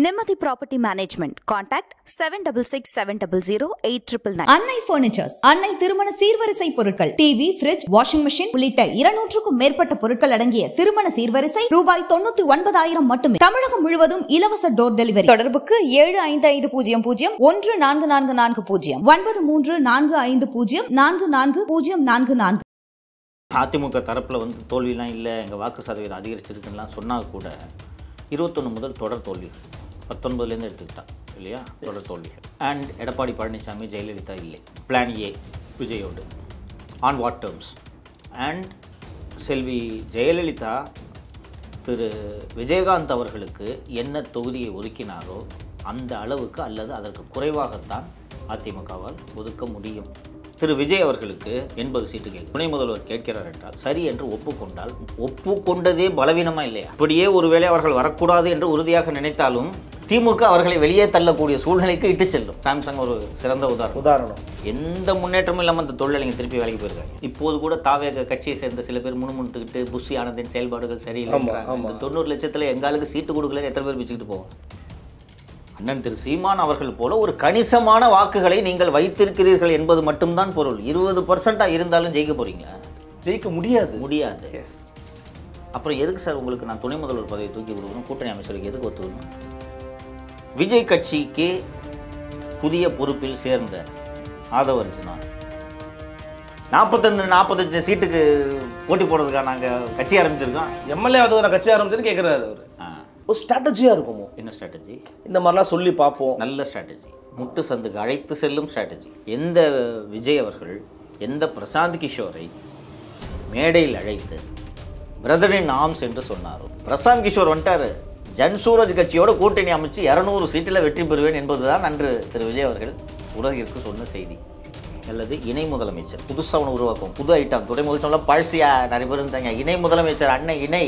Nemathi Property Management. Contact 7667008999. அன்னை furnitures, அன்னை திருமண சீர்வரிசை பொருட்கள், டிவி, ஃபிரிட்ஜ், வாஷிங் மெஷின் உள்ளிட்ட 200க்கும் மேற்பட்ட பொருட்கள் அடங்கிய திருமண சீர்வரிசை ரூபாய் 99,000 மட்டுமே. தமிழகம் முழுவதும் இலவச டோர் டெலிவரி. தொடர்புக்கு 7550144440 9345044044. அதிமுக தரப்பில் தோல்விலாம் இல்லை, எங்கள் வாக்கு சதவீதம் அதிகரிச்சிருக்குன்னா சொன்னால் கூட 21 முதல் தொடர் தோல்வி, 19லேருந்து எடுத்துக்கிட்டான் இல்லையா, தொடர் தோல்விகள். அண்ட் எடப்பாடி பழனிசாமி, ஜெயலலிதா இல்லை. பிளான் ஏ விஜயோடு on what terms. And Selvi Jayalalithaa Thiru Vijayakanth அவர்களுக்கு என்ன தொகுதியை ஒதுக்கினாரோ அந்த அளவுக்கு அல்லது அதற்கு குறைவாகத்தான் அதிமுகவால் ஒதுக்க முடியும். திரு விஜய் அவர்களுக்கு 80 சீட்டுகள் துணை முதல்வர் கேட்கிறார் என்றால் சரி என்று ஒப்புக்கொண்டால், ஒப்புக்கொண்டதே பலவீனமா இல்லையா? அப்படியே ஒருவேளை அவர்கள் வரக்கூடாது என்று உறுதியாக நினைத்தாலும் திமுக அவர்களை வெளியே தள்ளக்கூடிய சூழ்நிலைக்கு இட்டு செல்லும். சாம்சங் ஒரு சிறந்த உதாரணம். எந்த முன்னேற்றமும் இல்லாமல் அந்த தொழிலாளிங்க திருப்பி வேலைக்கு போயிருக்காங்க. இப்போது கூட தாவேக கட்சியை சேர்ந்த சில பேர் முணுமுணுத்துக்கிட்டு புஷி ஆனந்தின் செயல்பாடுகள் சரியில்லை, இந்த 90 லட்சத்தில் எங்களுக்கு சீட்டு கொடுக்கல எத்தனை பேர் பிச்சுக்கிட்டு போவோம். அண்ணன் திரு சீமான் அவர்கள் போல ஒரு கணிசமான வாக்குகளை நீங்கள் வைத்திருக்கிறீர்கள் என்பது மட்டும்தான் பொருள். 20% இருந்தாலும் ஜெயிக்க போறீங்களா? ஜெயிக்க முடியாது. அப்புறம் எதுக்கு சார் உங்களுக்கு நான் துணை முதல்வர் பதவியை தூக்கி கொடுக்கணும்? கூட்டணி அமைச்சருக்கு எதுக்கு ஒத்துக்கணும்? விஜய் கட்சிக்கு புதிய பொறுப்பில் சேர்ந்த ஆதவ அர்ஜுனா 45 சீட்டுக்கு போட்டி போடுறதுக்காக நாங்கள் கட்சி ஆரம்பிச்சிருக்கோம். எம்எல்ஏ ஆதவ கட்சி ஆரம்பிச்சுன்னு கேட்குறாரு அவர். ஒரு ஸ்ட்ராட்டஜியாக இருக்குமோ? என்ன ஸ்ட்ராட்டஜி? இந்த மாதிரிலாம் சொல்லி பார்ப்போம். நல்ல ஸ்ட்ராட்டஜி, முட்டு சந்துக்கு அழைத்து செல்லும் ஸ்ட்ராட்டஜி. எந்த விஜய் அவர்கள் எந்த பிரசாந்த் கிஷோரை மேடையில் அழைத்து பிரதர் இன் ஆர்ம்ஸ் என்று சொன்னாரோ, பிரசாந்த் கிஷோர் வந்துட்டார், ஜன்சூரஜ் கட்சியோட கூட்டணி அமைச்சு 200 சீட்டில் வெற்றி பெறுவேன் என்பதுதான் அன்று திரு விஜய் அவர்கள் உலகிற்கு சொன்ன செய்தி. அல்லது இணை முதலமைச்சர் புதுசாக ஒன்று உருவாக்கும், புது ஐட்டம். துணை முதலமைச்சர் பழசியா நிறைய பேர் இருந்தாங்க. இணை முதலமைச்சர் அண்ணன் இணை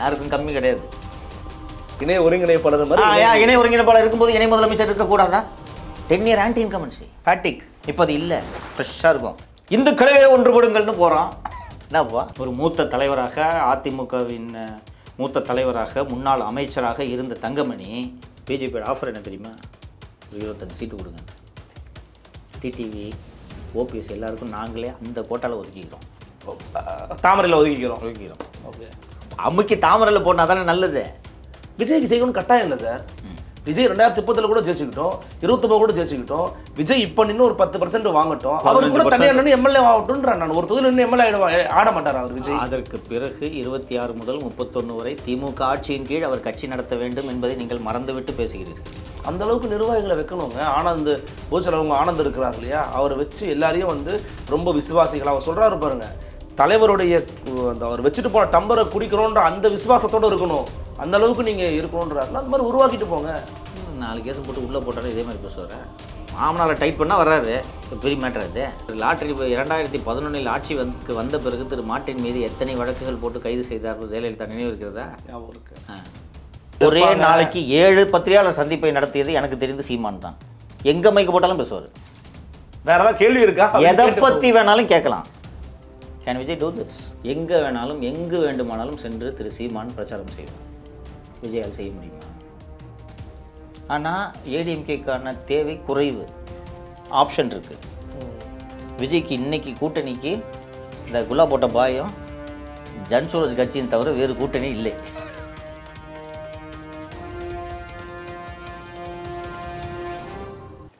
யாருக்கும் கம்மி கிடையாது. இணை ஒருங்கிணைப்பாளர் இணை ஒருங்கிணைப்பாளர் இருக்கும்போது இணை முதலமைச்சர் இருக்கக்கூடாதா? 10 இயர் ஆன்டி இன்கமன்சி ஃபேட்டிக். இப்போ அது இல்லை, ஃப்ரெஷ்ஷாக இருக்கும். இந்துக்களே ஒன்றுபடுங்கள்னு போகிறோம். என்னப்பா, ஒரு மூத்த தலைவராக, அதிமுகவின் மூத்த தலைவராக, முன்னாள் அமைச்சராக இருந்த தங்கமணி பிஜேபியோட ஆஃபர் என்ன தெரியுமா? 25 சீட்டு கொடுங்க, டிடிவி, ஓபிஎஸ் எல்லாருக்கும் நாங்களே அந்த கோட்டாவில் ஒதுக்கிக்கிறோம், தாமரையில் ஒதுக்கிக்கிறோம். ஓகே, அம்முக்கு தாமரையில் போனால் தானே நல்லது. விஜய்க்கு ஜெயிக்கணும்னு கட்டாயம் இல்லை சார். விஜய் 2030 கூட ஜெயிச்சுக்கிட்டோம், 29 கூட ஜெயிச்சுக்கிட்டோம். விஜய் இப்போ இன்னும் ஒரு 10% வாங்கட்டும், அவர் கூட தனியாக நின்று எம்எல்ஏ ஆகட்டும்ன்ற. நான் ஒரு தொகுதியில் நின்று எம்எல்ஏ ஆட மாட்டார் அவர் விஜய். அதற்கு பிறகு 26 முதல் 31 வரை திமுக ஆட்சியின் கீழ் அவர் கட்சி நடத்த வேண்டும் என்பதை நீங்கள் மறந்துவிட்டு பேசுகிறீர்கள். அந்த அளவுக்கு நிர்வாகிகளை வைக்கணுங்க. ஆனந்த் போச்சலவங்க ஆனந்த் இருக்கிறார் இல்லையா, அவரை வச்சு எல்லாரையும் ரொம்ப விசுவாசிகள். அவர் சொல்கிறாரு பாருங்க, தலைவருடைய அந்த அவர் வச்சுட்டு போன டம்பரை குடிக்கிறோன்ற அந்த விசுவாசத்தோடு இருக்கணும், அந்த அளவுக்கு நீங்கள் இருக்கணுன்றாருல, அந்த மாதிரி உருவாக்கிட்டு போங்க. 4 கேஸ் போட்டு உள்ளே போட்டாலும் இதே மாதிரி பேசுவார். மாமனாரை டைட் பண்ணால் வர்றாரு, பெரிய மேட்டர் அது. லாட்டரி 2011 ஆட்சி வந்த பிறகு திரு மார்ட்டின் மீது எத்தனை வழக்குகள் போட்டு கைது செய்தார்கள் ஜெயலலிதா நினைவு இருக்கிறதா? ஒரே நாளைக்கு 7 பத்திரிகையாளர் சந்திப்பை நடத்தியது எனக்கு தெரிந்து சீமான் தான். எங்கே மைக்கு போட்டாலும் பேசுவார். வேற ஏதாவது கேள்வி இருக்கா? எதை பற்றி வேணாலும் கேட்கலாம். Can Vijay do this? எங்கே வேணாலும் எங்கு வேண்டுமானாலும் சென்று திரு சீமான் பிரச்சாரம் செய்வார். விஜயால் செய்ய முடியுமா? ஆனால் ஏடிஎம்கேக்கான தேவை குறைவு, ஆப்ஷன் இருக்குது. விஜய்க்கு இன்னைக்கு கூட்டணிக்கு இந்த குல்லா போட்ட பாயம் ஜன்சூரஜ் கட்சியின் தவிர வேறு கூட்டணி இல்லை.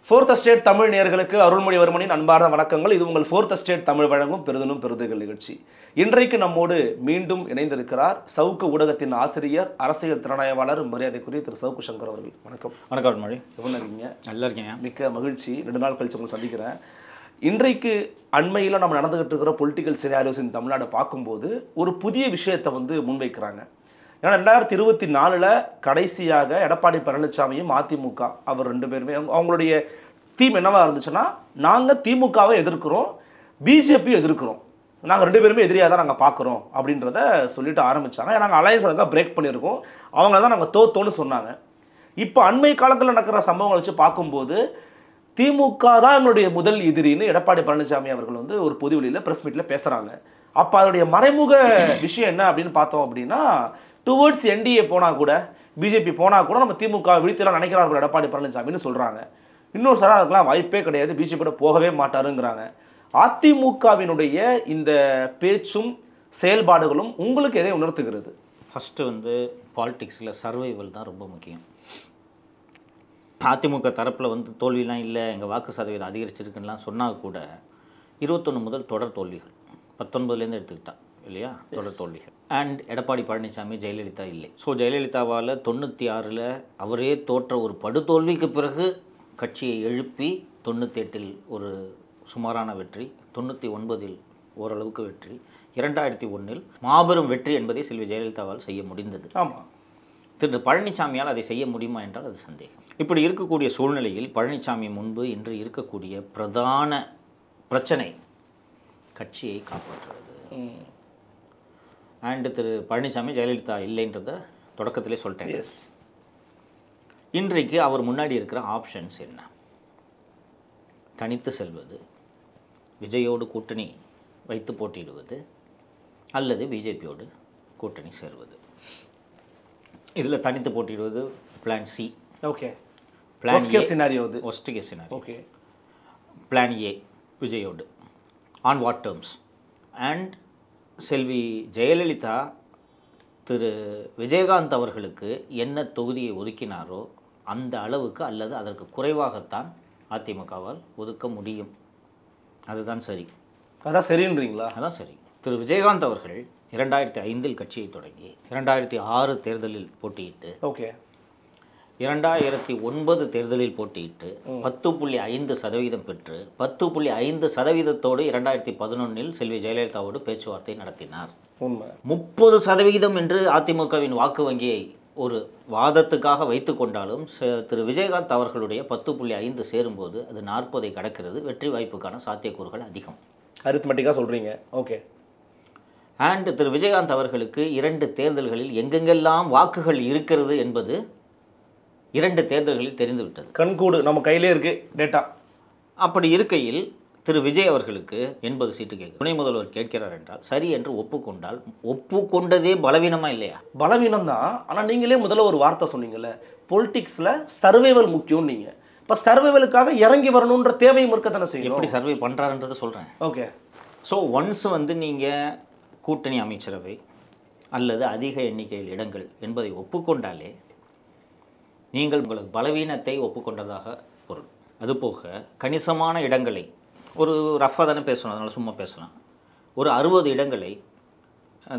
ஃபோர்த் எஸ்டேட் தமிழ் நேயர்களுக்கு அருள்மொழிவர்மனின் அன்பார்ந்த வணக்கங்கள். இது உங்கள் ஃபோர்த் எஸ்டேட் தமிழ் வழங்கும் பெருதனும் பெருதுகள் நிகழ்ச்சி. இன்றைக்கு நம்மோடு மீண்டும் இணைந்திருக்கிறார் சவுக்கு ஊடகத்தின் ஆசிரியர், அரசியல் திறனாய்வாளர், மரியாதைக்குரிய திரு சவுக்கு சங்கர் அவர்கள். வணக்கம். வணக்கம் அருள்மொழி. எப்படி இருக்கீங்க? நல்லா இருக்கீங்க. மிக்க மகிழ்ச்சி. 2 நாள் கழிச்சு உங்களை சந்திக்கிறேன். இன்றைக்கு அண்மையில் நம்ம நடந்துகிட்டு இருக்கிற பொலிட்டிக்கல் சினாரியோஸ் இன் தமிழ்நாடு பார்க்கும்போது ஒரு புதிய விஷயத்தை முன்வைக்கிறாங்க. ஏன்னா 2024 கடைசியாக எடப்பாடி பழனிசாமியும் அதிமுக அவர் 2 பேருமே அவங்களுடைய தீம் என்னவா இருந்துச்சுன்னா, நாங்கள் திமுகவை எதிர்க்கிறோம், பிஜேபி எதிர்க்கிறோம், நாங்கள் 2 பேருமே எதிரியாக தான் நாங்கள் பார்க்குறோம் அப்படின்றத சொல்லிட்டு ஆரம்பித்தாங்க. நாங்கள் அலையன்ஸ் அதுக்காக பிரேக் பண்ணியிருக்கோம், அவங்கள தான் நாங்கள் தோத்தோன்னு சொன்னாங்க. இப்போ அண்மை காலத்தில் நடக்கிற சம்பவங்களை வச்சு பார்க்கும்போது திமுக தான் என்னுடைய முதல் எதிரின்னு எடப்பாடி பழனிசாமி அவர்கள் ஒரு பொது வெளியில் ப்ரெஸ் மீட்டில் பேசுகிறாங்க. அப்போ அதோடைய மறைமுக விஷயம் என்ன அப்படின்னு பார்த்தோம் அப்படின்னா, டுவர்ட்ஸ் என்டிஏ போனால் கூட பிஜேபி போனால் கூட நம்ம திமுக விழித்தெல்லாம் நினைக்கிறார்கள் எடப்பாடி பழனிசாமின்னு சொல்கிறாங்க. இன்னொரு சார் அதுக்கெல்லாம் வாய்ப்பே கிடையாது, பிஜேபியோட போகவே மாட்டாருங்கிறாங்க. அதிமுகவினுடைய இந்த பேச்சும் செயல்பாடுகளும் உங்களுக்கு எதை உணர்த்துகிறது? ஃபஸ்ட்டு வந்து பாலிடிக்ஸில் சர்வைவல் தான் ரொம்ப முக்கியம். அதிமுக தரப்பில் வந்து தோல்விலாம் இல்லை, எங்கள் வாக்கு சதவீதம் அதிகரிச்சிருக்குன்னெலாம் சொன்னால் கூட 21 முதல் தொடர் தோல்விகள், 19லேருந்து எடுத்துக்கிட்டா இல்லையா, தொடர் தோல்விகள். அண்ட் எடப்பாடி பழனிசாமி, ஜெயலலிதா இல்லை. ஸோ ஜெயலலிதாவால் 96ல் அவரே தோற்ற ஒரு படுதோல்விக்கு பிறகு கட்சியை எழுப்பி 98ல் ஒரு சுமாரான வெற்றி, 99ல் ஓரளவுக்கு வெற்றி, 2001ல் மாபெரும் வெற்றி என்பதை செல்வி ஜெயலலிதாவால் செய்ய முடிந்தது. ஆமாம். திரு பழனிசாமியால் அதை செய்ய முடியுமா என்றால் அது சந்தேகம். இப்படி இருக்கக்கூடிய சூழ்நிலையில் பழனிசாமி முன்பு இன்று இருக்கக்கூடிய பிரதான பிரச்சனை கட்சியை காப்பாற்றுவது. அண்ட் திரு பழனிசாமி ஜெயலலிதா இல்லைன்றத தொடக்கத்திலே சொல்லிட்டேன். எஸ். இன்றைக்கு அவர் முன்னாடி இருக்கிற ஆப்ஷன்ஸ் என்ன? தனித்து செல்வது, விஜயோடு கூட்டணி வைத்து போட்டியிடுவது, அல்லது பிஜேபியோடு கூட்டணி சேர்வது. இதில் தனித்து போட்டியிடுவது plan C. Okay. Plan worst case scenario அது. Worst case scenario. Okay. Plan A விஜயோடு on what terms. And Selvi Jayalalithaa Thiru Vijayakanth அவர்களுக்கு என்ன தொகுதியை ஒதுக்கினாரோ அந்த அளவுக்கு அல்லது அதற்கு குறைவாகத்தான் அதிமுகவால் ஒதுக்க முடியும். அதுதான் சரி. அதான் சரின்றீங்களா? அதான் சரி. திரு விஜயகாந்த் அவர்கள் 2005ல் கட்சியை தொடங்கி 2006 தேர்தலில் போட்டியிட்டு, ஓகே, 2009 தேர்தலில் போட்டியிட்டு 10.5% பெற்று 10.5%தோடு 2011ல் செல்வி ஜெயலலிதாவோடு பேச்சுவார்த்தை நடத்தினார். உண்மை. 30% என்று அதிமுகவின் வாக்கு வங்கியை ஒரு வாதத்துக்காக வைத்து கொண்டாலும் திரு விஜயகாந்த் அவர்களுடைய 10.5 சேரும்போது அது 40ஐ கடக்கிறது. வெற்றி வாய்ப்புக்கான சாத்தியக்கூறுகள் அதிகம். அரித்மெட்டிக்காக சொல்கிறீங்க. ஓகே. அண்ட் திரு விஜயகாந்த் அவர்களுக்கு 2 தேர்தல்களில் எங்கெங்கெல்லாம் வாக்குகள் இருக்கிறது என்பது 2 தேர்தல்களில் தெரிந்துவிட்டது. கண்கூடு நம்ம கையிலே இருக்கு டேட்டா. அப்படி இருக்கையில் திரு விஜய் அவர்களுக்கு 80 சீட்டு கேட்க துணை முதல்வர் கேட்கிறார் என்றால் சரி என்று ஒப்புக்கொண்டால், ஒப்புக்கொண்டதே பலவீனமா இல்லையா? பலவீனம் தான். ஆனால் நீங்களே முதல்ல ஒரு வார்த்தை சொன்னீங்கல்ல, பொலிட்டிக்ஸில் சர்வைவல் முக்கியம். நீங்கள் இப்போ சர்வைவலுக்காக இறங்கி வரணுன்ற தேவையும் இருக்கத்தானே செய்யும். எப்படி சர்வே பண்ணுறாருன்றதை சொல்கிறேன். ஓகே. ஸோ ஒன்ஸ் வந்து நீங்கள் கூட்டணி அமைச்சரவை அல்லது அதிக எண்ணிக்கையில் இடங்கள் என்பதை ஒப்புக்கொண்டாலே நீங்கள் உங்களுக்கு பலவீனத்தை ஒப்புக்கொண்டதாக பொருள். அதுபோக கணிசமான இடங்களை, ஒரு ரஃபாக தானே பேசணும், அதனால் சும்மா பேசலாம், ஒரு 60 இடங்களை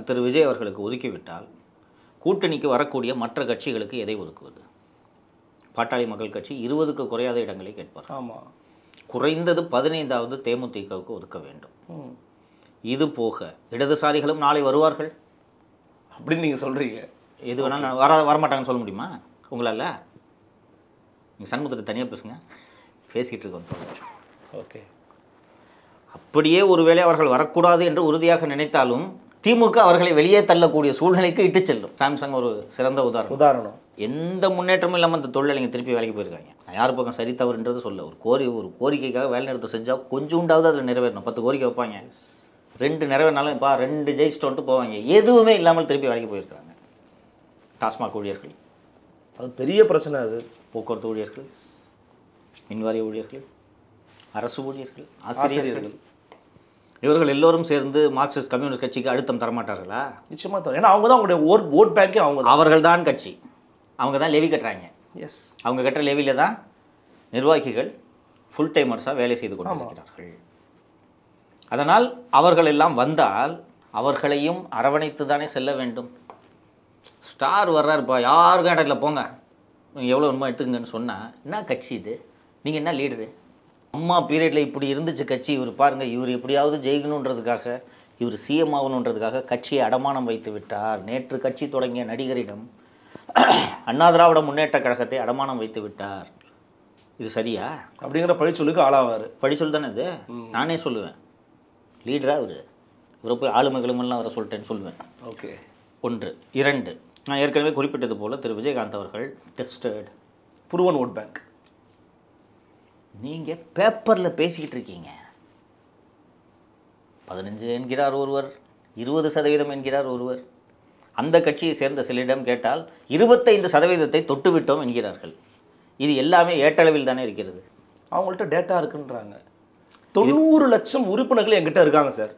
திரு விஜய் அவர்களுக்கு ஒதுக்கிவிட்டால் கூட்டணிக்கு வரக்கூடிய மற்ற கட்சிகளுக்கு எதை ஒதுக்குவது? பாட்டாளி மக்கள் கட்சி 20க்கு குறையாத இடங்களை கேட்பார். ஆமாம். குறைந்தது 15வது தேமுதிகவுக்கு ஒதுக்க வேண்டும். இது போக இடதுசாரிகளும் நாளை வருவார்கள் அப்படின்னு நீங்கள் சொல்கிறீங்க. எது வேணால் வரமாட்டாங்கன்னு சொல்ல முடியுமா உங்களால்? நீங்கள் சண்முகத்தை தனியாக பேசுங்க, பேசிகிட்டு இருக்கோம். ஓகே. அப்படியே ஒருவேளை அவர்கள் வரக்கூடாது என்று உறுதியாக நினைத்தாலும் திமுக அவர்களை வெளியே தள்ளக்கூடிய சூழ்நிலைக்கு இட்டு செல்லும். சாம்சங் ஒரு சிறந்த உதாரணம். எந்த முன்னேற்றமும் இல்லாமல் அந்த தொழிலாளிங்க திருப்பி வேலைக்கு போயிருக்காங்க. நான் யார் பக்கம் சரி தவறுன்றது சொல்ல, ஒரு கோரிக்கைக்காக வேலை நிறுத்தம் செஞ்சால் கொஞ்சோண்டாவது அதில் நிறைவேறணும். 10 கோரிக்கை வைப்பாங்க, 2 நிறைவேறினாலும் இப்போ 2 ஜெயிச்சிட்டு போவாங்க. எதுவுமே இல்லாமல் திருப்பி வேலைக்கு போயிருக்காங்க. டாஸ்மாக் ஊழியர்கள், அது பெரிய பிரச்சனை. அது போக்குவரத்து ஊழியர்கள், மின்வாரிய ஊழியர்கள், அரசு ஊழியர்கள், ஆசிரியர்கள், இவர்கள் எல்லோரும் சேர்ந்து மார்க்சிஸ்ட் கம்யூனிஸ்ட் கட்சிக்கு அழுத்தம் தரமாட்டார்களா? நிச்சயமாக தரும். ஏன்னா அவங்க தான் அவங்களுடைய ஓட் பேங்கே அவர்கள் தான் கட்சி, அவங்க தான் லெவி கட்டுறாங்க. எஸ். அவங்க கட்டுற லெவியில் தான் நிர்வாகிகள் ஃபுல் டைமர்ஸாக வேலை செய்து கொண்டிருக்கிறார்கள். அதனால் அவர்கள் எல்லாம் வந்தால் அவர்களையும் அரவணைத்து தானே செல்ல வேண்டும். ஸ்டார் வர்றாருப்பா, யாருக்கும் இடத்துல போங்க, நீங்கள் எவ்வளோ உண்மை எடுத்துக்கங்கன்னு சொன்னால் என்ன கட்சி இது? நீங்கள் என்ன லீடரு? அம்மா பீரியடில் இப்படி இருந்துச்சு கட்சி, இவர் பாருங்கள், இவர் எப்படியாவது ஜெயிக்கணுன்றதுக்காக, இவர் சிஎம் ஆகணுன்றதுக்காக கட்சியை அடமானம் வைத்து விட்டார். நேற்று கட்சி தொடங்கிய நடிகரிடம் அண்ணா திராவிட முன்னேற்ற கழகத்தை அடமானம் வைத்து விட்டார். இது சரியா? அப்படிங்கிற பழிச்சொல்லுக்கு ஆளாவார். பழிச்சொல் தானே இது. நானே சொல்லுவேன், லீடரா இவரை போய் ஆளுமைகளுமெல்லாம் வர சொல்லிட்டேன்னு சொல்லுவேன். ஓகே. 1. 2, நான் ஏற்கனவே குறிப்பிட்டது போல் திரு விஜயகாந்த் அவர்கள் டெஸ்டட் புருவன் ஓட் பேங்க். நீங்கள் பேப்பரில் பேசிக்கிட்டு இருக்கீங்க, 15 என்கிறார் ஒருவர், 20% என்கிறார் ஒருவர். அந்த கட்சியை சேர்ந்த சிலரிடம் கேட்டால் 25% தொட்டுவிட்டோம் என்கிறார்கள். இது எல்லாமே ஏட்டளவில் தானே இருக்கிறது. அவங்கள்ட்ட டேட்டா இருக்குன்றாங்க. 90 லட்சம் உறுப்பினர்கள் என்கிட்ட இருக்காங்க சார்.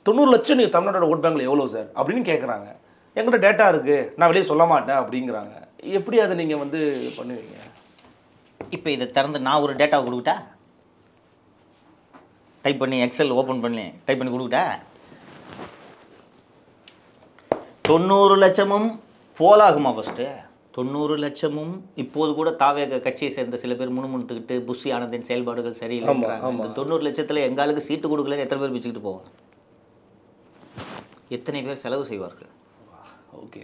90 லட்சம் நீங்கள் தமிழ்நாட்டோட ஓட் பேங்கில் எவ்வளோ சார் அப்படின்னு கேட்குறாங்க. என்கிட்ட டேட்டா இருக்குது, நான் வெளியே சொல்ல மாட்டேன் அப்படிங்கிறாங்க. எப்படி அதை நீங்கள் வந்து பண்ணுவீங்க? இப்போ இதை திறந்து நான் ஒரு டேட்டாவை கொடுக்கிட்டா, டைப் பண்ணி எக்ஸல் ஓப்பன் பண்ணி டைப் பண்ணி கொடுக்கிட்டா, 90 லட்சமும் போலாகுமா? ஃபஸ்ட்டு 90 லட்சமும் இப்போது கூட தாவேக கட்சியை சேர்ந்த சில பேர் முணுமுணுத்துக்கிட்டு புஷி ஆனந்தின் செயல்பாடுகள் சரியில்லைங்கிறாங்க. இந்த 90 லட்சத்தில் எங்களுக்கு சீட்டு கொடுக்கலன்னு எத்தனை பேர் பிச்சுக்கிட்டு போவாங்க? எத்தனை பேர் செலவு செய்வார்கள்? ஓகே,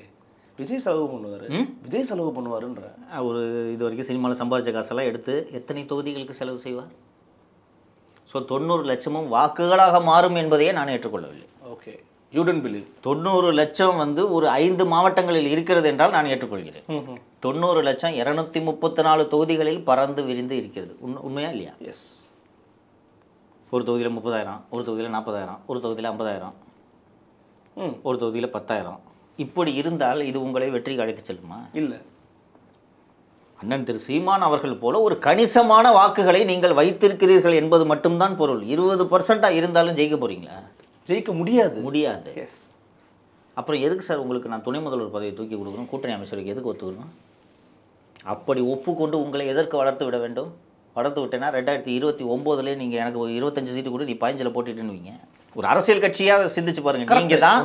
விஜய் செலவு பண்ணுவார். விஜய் செலவு பண்ணுவாருன்ற ஒரு இது வரைக்கும் சினிமாவில் சம்பாதிச்ச காசெல்லாம் எடுத்து எத்தனை தொகுதிகளுக்கு செலவு செய்வார்? ஸோ 90 லட்சமும் வாக்குகளாக மாறும் என்பதையே நான் ஏற்றுக்கொள்ளவில்லை. ஓகே, யூ டோன்ட் பிலீவ் 90 லட்சம் வந்து ஒரு 5 மாவட்டங்களில் இருக்கிறது என்றால் நான் ஏற்றுக்கொள்கிறேன். 90 லட்சம் 234 தொகுதிகளில் பறந்து விரிந்து இருக்கிறது. உண்மையா இல்லையா? எஸ். ஒரு தொகுதியில் 30,000, ஒரு தொகுதியில் 40,000, ஒரு தொகுதியில் 50,000, ஒரு தொகுதியில் 10,000. இப்படி இருந்தால் இது உங்களை வெற்றிக்கு அழைத்து செல்லுமா? இல்லை. அண்ணன் திரு சீமான் அவர்கள் போல ஒரு கணிசமான வாக்குகளை நீங்கள் வைத்திருக்கிறீர்கள் என்பது மட்டும்தான் பொருள். 20% இருந்தாலும் ஜெயிக்க போறீங்களா? ஜெயிக்க முடியாது. முடியாது. எஸ். அப்புறம் எதுக்கு சார் உங்களுக்கு நான் துணை முதல்வர் பதவியை தூக்கி கொடுக்கணும்? கூட்டணி அமைச்சருக்கு எதுக்கு ஒத்துக்கணும்? அப்படி ஒப்புக்கொண்டு உங்களை எதற்கு வளர்த்து விட வேண்டும்? வளர்த்து விட்டேன்னா 2029 நீங்கள் எனக்கு 25 சீட்டு கூட நீ 15 போட்டுட்டுன்னுவீங்க. ஒரு அரசியல் கட்சியாக சிந்திச்சு பாருங்க. நீங்கள் தான்